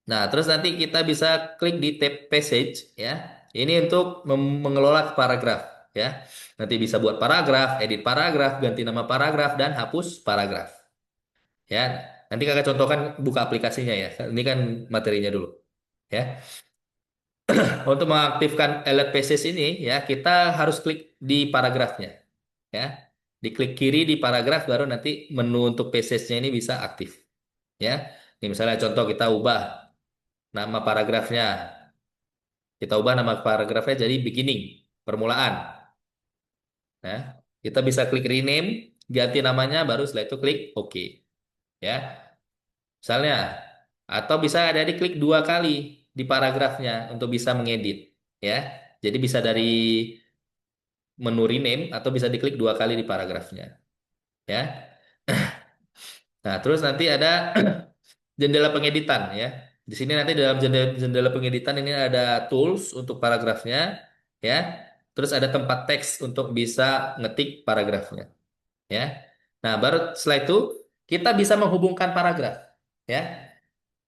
Nah, terus nanti kita bisa klik di tab passage, ya. Ini untuk mengelola paragraf, ya. Nanti bisa buat paragraf, edit paragraf, ganti nama paragraf, dan hapus paragraf. Ya, nanti kakak contohkan buka aplikasinya ya. Ini kan materinya dulu. Ya, untuk mengaktifkan alert passage ini ya kita harus klik di paragrafnya. Ya, diklik kiri di paragraf baru nanti menu untuk passage-nya ini bisa aktif. Ya, ini misalnya contoh kita ubah nama paragrafnya. Kita ubah nama paragrafnya jadi beginning, permulaan. Ya, kita bisa klik rename, ganti namanya, baru setelah itu klik OK. Ya, misalnya, atau bisa ada diklik dua kali di paragrafnya untuk bisa mengedit, ya. Jadi bisa dari menu rename atau bisa diklik dua kali di paragrafnya, ya. Nah, terus nanti ada jendela pengeditan, ya. Di sini nanti dalam jendela pengeditan ini ada tools untuk paragrafnya, ya. Terus ada tempat teks untuk bisa ngetik paragrafnya, ya. Nah, baru setelah itu kita bisa menghubungkan paragraf, ya.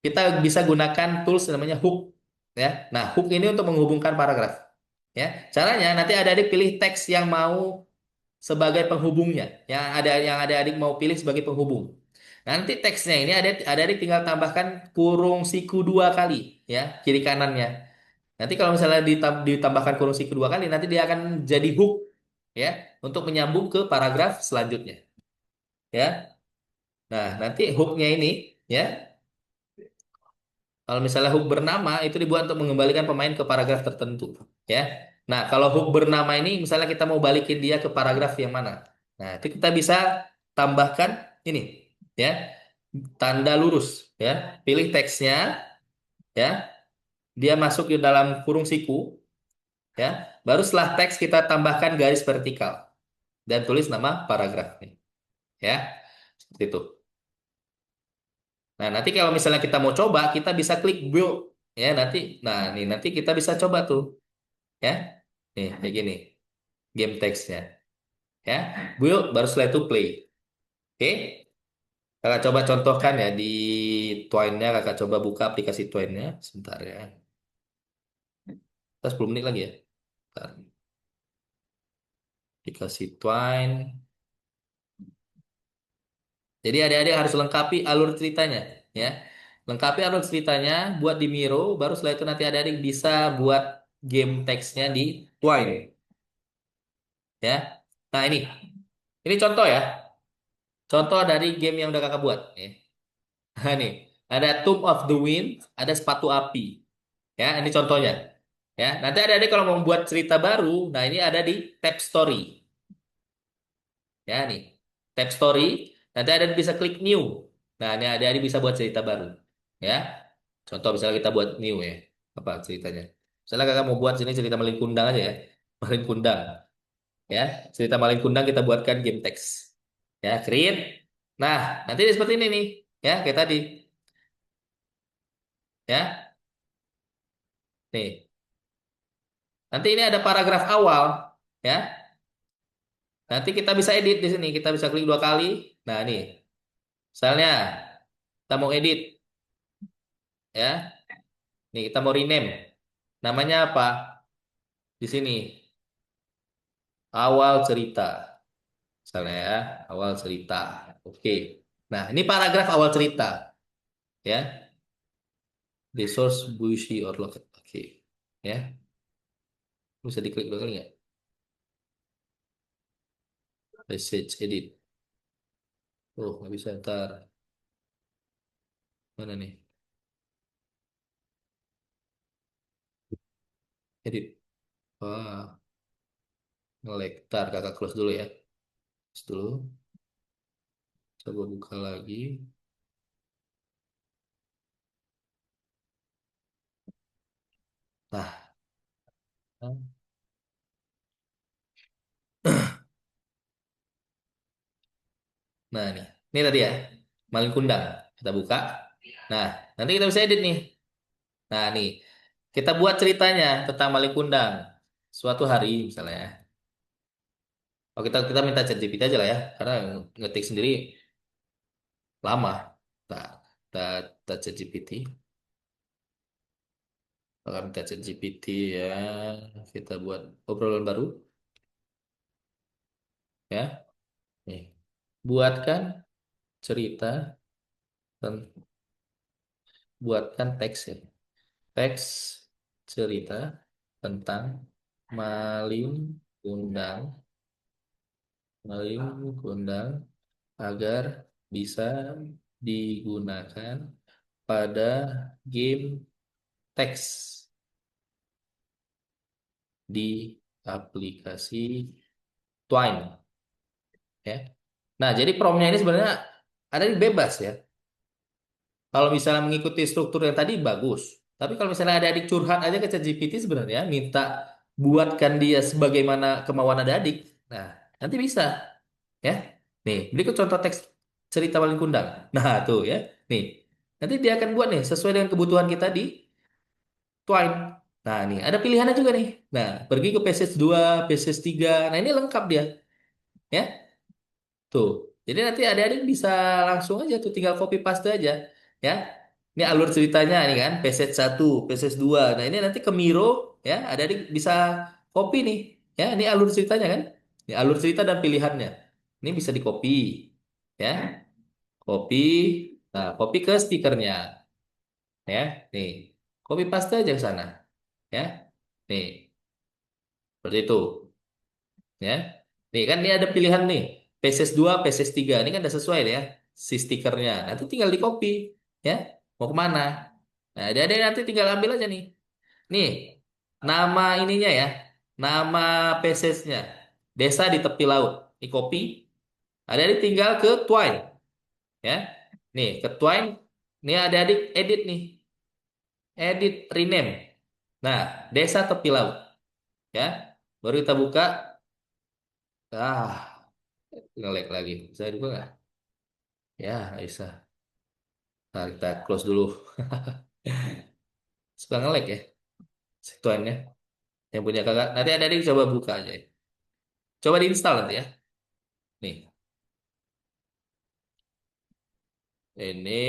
Kita bisa gunakan tools namanya hook ya. Nah, hook ini untuk menghubungkan paragraf. Ya, caranya nanti ada adik pilih teks yang mau sebagai penghubungnya, yang ada adik mau pilih sebagai penghubung. Nanti teksnya ini ada adik tinggal tambahkan kurung siku dua kali ya, kiri kanannya. Nanti kalau misalnya ditambahkan kurung siku dua kali, nanti dia akan jadi hook ya untuk menyambung ke paragraf selanjutnya. Ya. Nah, nanti hooknya ini ya, kalau misalnya hook bernama itu dibuat untuk mengembalikan pemain ke paragraf tertentu, ya. Nah, kalau hook bernama ini misalnya kita mau balikin dia ke paragraf yang mana? Nah, itu kita bisa tambahkan ini, ya, tanda lurus, ya. Pilih teksnya, ya. Dia masuk ke dalam kurung siku, ya. Baru setelah teks kita tambahkan garis vertikal dan tulis nama paragrafnya, ya. Seperti itu. Nah, nanti kalau misalnya kita mau coba, kita bisa klik build, ya. Nanti kita bisa coba tuh. Ya, nih kayak gini game teksnya, ya, build baru setelah itu play. Oke, kita coba contohkan ya di Twine-nya, kakak coba buka aplikasi Twine-nya. Sebentar ya. Kita 10 menit lagi ya. Bentar. Aplikasi Twine. Jadi adik-adik harus lengkapi alur ceritanya, ya. Lengkapi alur ceritanya, buat di Miro, baru setelah itu nanti adik-adik bisa buat game teksnya di Twine, ya. Nah ini contoh ya, contoh dari game yang udah kakak buat. Ya. Nah, nih, ada Tomb of the Wind, ada sepatu api, ya. Ini contohnya, ya. Nanti adik-adik kalau mau membuat cerita baru, nah ini ada di tab Story, ya nih, tab Story. Nanti adik bisa klik New. Nah, ini adik-adik bisa buat cerita baru, ya. Contoh misalnya kita buat new ya. Apa ceritanya? Misalnya kakak mau buat sini cerita Malin Kundang aja ya. Malin Kundang. Ya. Cerita Malin Kundang kita buatkan game text. Ya, create. Nah, nanti seperti ini nih. Ya, kayak tadi. Ya. Nih. Nanti ini ada paragraf awal. Ya. Nanti kita bisa edit di sini. Kita bisa klik 2 kali. Nah, nih. Misalnya kita mau edit. Ya. Nih, kita mau rename. Namanya apa? Di sini. Awal cerita. Misalnya ya, awal cerita. Oke. Nah, ini paragraf awal cerita. Ya. Resource bushy or locked. Oke. Ya. Bisa diklik 2 kali nggak? Message edit. Oh, nggak bisa. Ntar. Mana nih? Edit. Wah, nge-lag. Ntar kakak close dulu ya. Close dulu. Coba buka lagi. Nah. Nah, nih. Ini tadi ya. Malin Kundang. Kita buka. Nah, nanti kita bisa edit nih. Nah, nih. Kita buat ceritanya tentang Malin Kundang. Suatu hari misalnya. Oh, kita minta ChatGPT aja lah ya, karena ngetik sendiri lama. Nah, kita, kita ChatGPT, kita minta ChatGPT ya, kita buat obrolan baru, ya. Nih, buatkan cerita, dan buatkan teks ya, teks cerita tentang Malin Kundang, Malin Kundang agar bisa digunakan pada game teks di aplikasi Twine ya. Nah, jadi promnya ini sebenarnya ada di bebas ya. Kalau misalnya mengikuti struktur yang tadi bagus. Tapi kalau misalnya ada adik curhat aja ke ChatGPT sebenarnya minta buatkan dia sebagaimana kemauan ada adik. Nah, nanti bisa ya. Nih, berikut contoh teks cerita Malin Kundang. Nah, tuh ya. Nih. Nanti dia akan buat nih sesuai dengan kebutuhan kita di Twine. Nah, nih ada pilihannya juga nih. Nah, pergi ke PSS 2, PSS 3. Nah, ini lengkap dia. Ya, tuh. Jadi nanti adik-adik bisa langsung aja tuh tinggal copy paste aja. Ya. Ini alur ceritanya nih kan, PSS 1, PSS 2. Nah, ini nanti ke Miro ya, adik-adik bisa copy nih. Ya, ini alur ceritanya kan. Ini alur cerita dan pilihannya. Ini bisa di copy. Ya, copy. Nah, copy ke stikernya. Ya, nih. Copy paste aja ke sana. Ya. Nih, seperti itu. Ya. Nih kan ini ada pilihan nih. PSS 2, PSS 3. Ini kan udah sesuai ya si stikernya. Nanti tinggal di copy ya. Mau kemana? Nah, ada nanti tinggal ambil aja nih. Nih, nama ininya ya. Nama PSS-nya. Desa di tepi laut. Di copy. Ada tinggal ke Twine ya. Nih, ke Twine. Nih ada adik edit nih. Edit rename. Nah, desa tepi laut ya. Baru kita buka. Ah, nge-lag lagi. Saya juga nggak? Ya, bisa. Nah, kita close dulu. Suka nge-lag ya, situannya. Yang punya kakak. Nanti adik coba buka aja ya. Coba diinstal nanti ya. Nih. Ini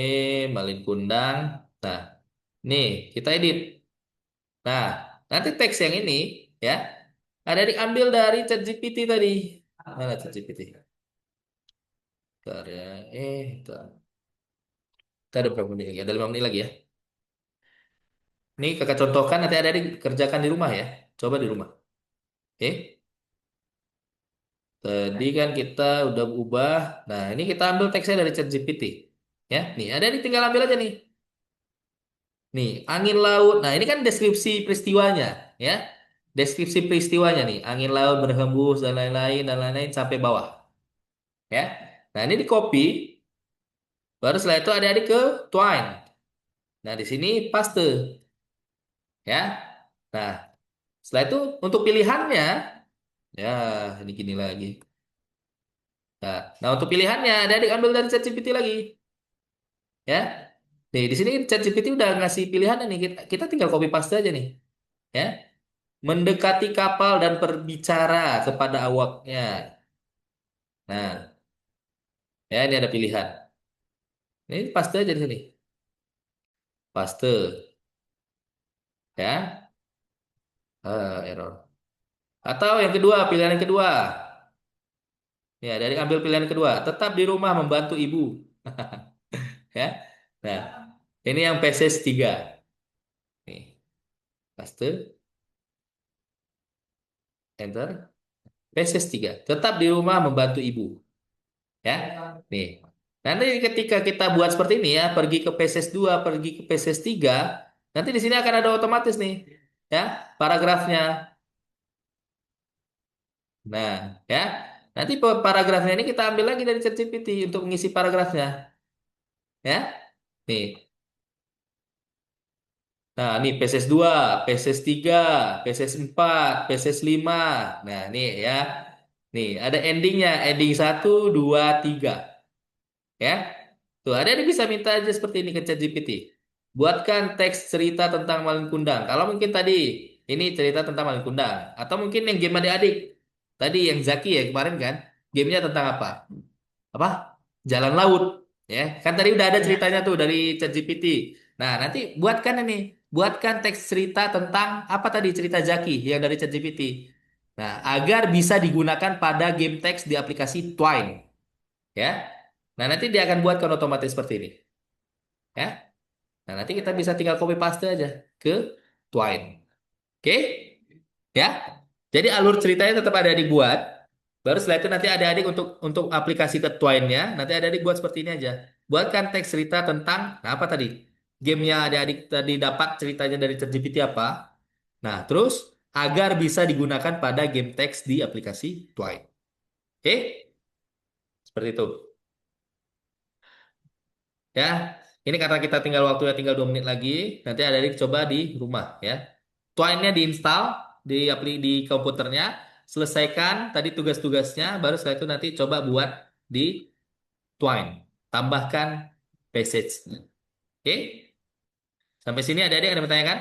Malin Kundang. Nah, nih kita edit. Nah, nanti teks yang ini ya ada diambil dari ChatGPT tadi. Mana ChatGPT? Bentar ya. Bentar. Kita ada berapa menit lagi? Ada 5 menit lagi ya. Ini kakak contohkan nanti ada dikerjakan di rumah ya. Coba di rumah. Oke. Tadi kan kita udah ubah. Nah, ini kita ambil teksnya dari ChatGPT. Ya, nih ada nih tinggal ambil aja nih. Nih, angin laut. Nah, ini kan deskripsi peristiwanya, ya. Deskripsi peristiwanya nih, angin laut berhembus dan lain-lain sampai bawah, ya. Nah, ini di copy, baru setelah itu adik-adik ke Twine. Nah, di sini paste, ya. Nah, setelah itu untuk pilihannya, ya, ini gini lagi. Nah, untuk pilihannya adik-adik ambil dari ChatGPT lagi, ya. Nih, di sini ChatGPT udah ngasih pilihan nih, kita tinggal copy paste aja nih, ya. Mendekati kapal dan berbicara kepada awaknya. Nah, ya ini ada pilihan. Ini paste aja di sini. Paste, ya. Error. Atau yang kedua, pilihan yang kedua. Ya, dari ambil pilihan yang kedua. Tetap di rumah membantu ibu. Ya. Nah, ini yang PSS 3. Nih, paste, enter. PSS 3. Tetap di rumah membantu ibu. Ya. Nih. Nanti ketika kita buat seperti ini ya, pergi ke PSS 2, pergi ke PSS 3, nanti di sini akan ada otomatis nih, ya, paragrafnya. Nah, ya. Nanti paragrafnya ini kita ambil lagi dari ChatGPT untuk mengisi paragrafnya, ya. Nih. Nah, ini PSS 2, PSS 3, PSS 4, PSS 5. Nah, nih ya. Nih, ada endingnya, ending 1, 2, 3. Ya. Tuh, ada yang bisa minta aja seperti ini ke ChatGPT. Buatkan teks cerita tentang Malin Kundang. Kalau mungkin tadi ini cerita tentang Malin Kundang, atau mungkin yang game adik-adik. Tadi yang Zaki ya kemarin kan, gamenya tentang apa? Apa? Jalan laut. Ya, kan tadi udah ada Ya. ceritanya tuh dari ChatGPT. Nah, nanti buatkan ini, buatkan teks cerita tentang apa tadi cerita Zaki yang dari ChatGPT. Nah, agar bisa digunakan pada game teks di aplikasi Twine, ya. Nah, nanti dia akan buatkan otomatis seperti ini, ya. Nah, nanti kita bisa tinggal copy paste aja ke Twine. Oke? Ya. Jadi alur ceritanya tetap ada dibuat. Baru setelah itu nanti adik-adik untuk aplikasi ke Twine-nya, nanti adik-adik buat seperti ini aja. Buatkan teks cerita tentang nah apa tadi? Gamenya adik-adik tadi dapat ceritanya dari ChatGPT apa? Nah, terus agar bisa digunakan pada game teks di aplikasi Twine. Oke? Seperti itu. Ya, ini karena kita tinggal waktunya tinggal 2 menit lagi, nanti adik-adik coba di rumah ya. Twine-nya diinstal di komputernya, selesaikan tadi tugas-tugasnya, baru setelah itu nanti coba buat di Twine. Tambahkan passage. Oke? Sampai sini adik-adik ada yang bertanyakan?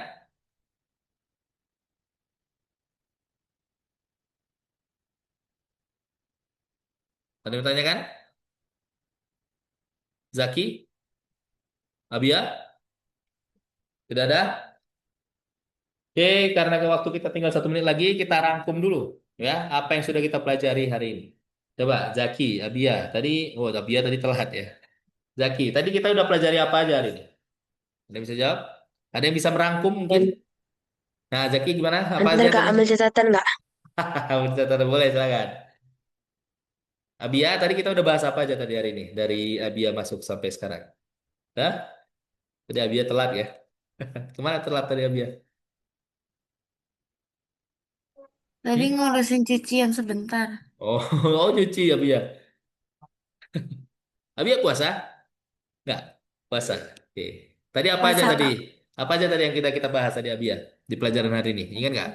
Ada yang bertanyakan? Zaki? Abia? Tidak ada? Oke, karena ke waktu kita tinggal 1 menit lagi, kita rangkum dulu ya apa yang sudah kita pelajari hari ini. Coba Zaki, Abia, tadi, oh Abia tadi telat ya. Zaki, tadi kita udah pelajari apa aja hari ini? Ada yang bisa jawab? Ada yang bisa merangkum mungkin? Nah, Zaki gimana? Apa Bentar aja Kak, tadi? ambil catatan nggak? Boleh, silakan. Abia, tadi kita udah bahas apa aja tadi hari ini? Dari Abia masuk sampai sekarang. Hah? Tadi Abia telat ya? Kemana telat tadi Abia? Tadi Hmm? ngurusin cuci yang sebentar. Oh, oh nyuci Abia. Abia puasa? Nggak, puasa. Oke. Tadi apa aja Puasa, tadi? Kak. Apa aja tadi yang kita bahas tadi Abia di pelajaran hari ini? Ingat nggak?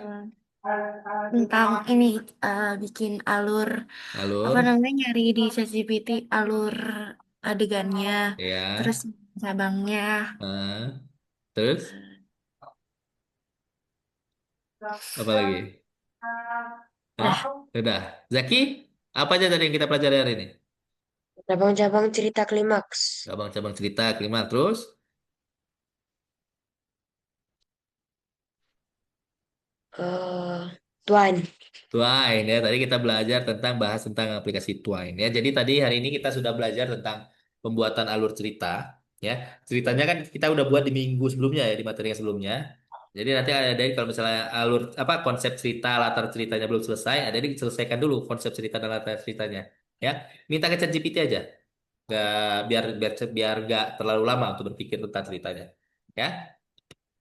Tentang ini bikin alur apa Alur, namanya nyari di ChatGPT alur adegannya, terus ya. cabangnya. Terus apa lagi? Hah? Dah, Udah. Zaki, apa aja tadi yang kita pelajari hari ini? Cabang-cabang cerita klimaks. Cabang-cabang cerita kelima terus. Tuan. Twine ya, tadi kita belajar tentang bahas tentang aplikasi Twine ya. Jadi tadi hari ini kita sudah belajar tentang pembuatan alur cerita ya. Ceritanya kan kita udah buat di minggu sebelumnya ya, di materi yang sebelumnya. Jadi nanti ada dari kalau misalnya alur apa konsep cerita, latar ceritanya belum selesai, ada diselesaikan dulu konsep cerita dan latar ceritanya ya. Minta ke ChatGPT aja. Nggak, biar nggak terlalu lama untuk berpikir tentang ceritanya ya.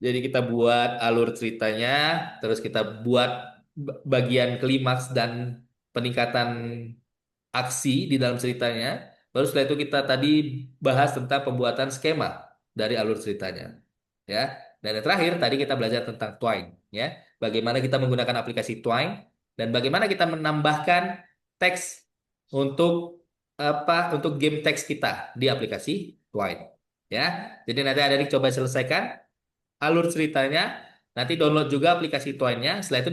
Jadi kita buat alur ceritanya, terus kita buat bagian klimaks dan peningkatan aksi di dalam ceritanya. Baru setelah itu kita tadi bahas tentang pembuatan skema dari alur ceritanya. Ya. Dan yang terakhir tadi kita belajar tentang Twine, ya. Bagaimana kita menggunakan aplikasi Twine dan bagaimana kita menambahkan teks untuk untuk game teks kita di aplikasi Twine. Ya. Jadi nanti adik coba selesaikan alur ceritanya, nanti download juga aplikasi Twine-nya, setelah itu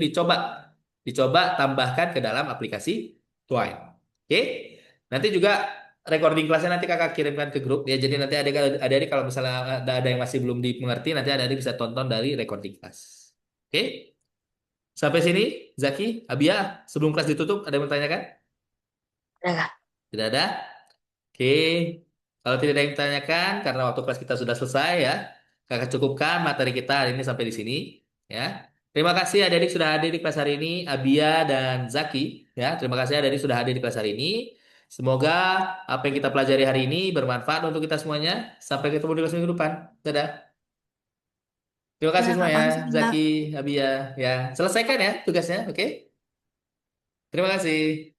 dicoba tambahkan ke dalam aplikasi Twine. Oke? Nanti juga recording kelasnya nanti kakak kirimkan ke grup ya. Jadi nanti adik kalau misalnya ada yang masih belum dimengerti, nanti adik bisa tonton dari recording kelas. Oke? Sampai sini, Zaki, Abia, sebelum kelas ditutup, ada yang mau tanyakan? Ada Kak? Tidak ada? Oke, kalau tidak ada yang ditanyakan, karena waktu kelas kita sudah selesai ya, kakak cukupkan materi kita hari ini sampai di sini ya. Terima kasih adik-adik sudah hadir di kelas hari ini, Abia dan Zaki ya. Terima kasih adik-adik sudah hadir di kelas hari ini. Semoga apa yang kita pelajari hari ini bermanfaat untuk kita semuanya. Sampai ketemu di kelas minggu depan. Dadah. Terima Ya, kasih Kak, semuanya, makasih. Zaki, Abia ya. Selesaikan ya tugasnya, oke? Terima kasih.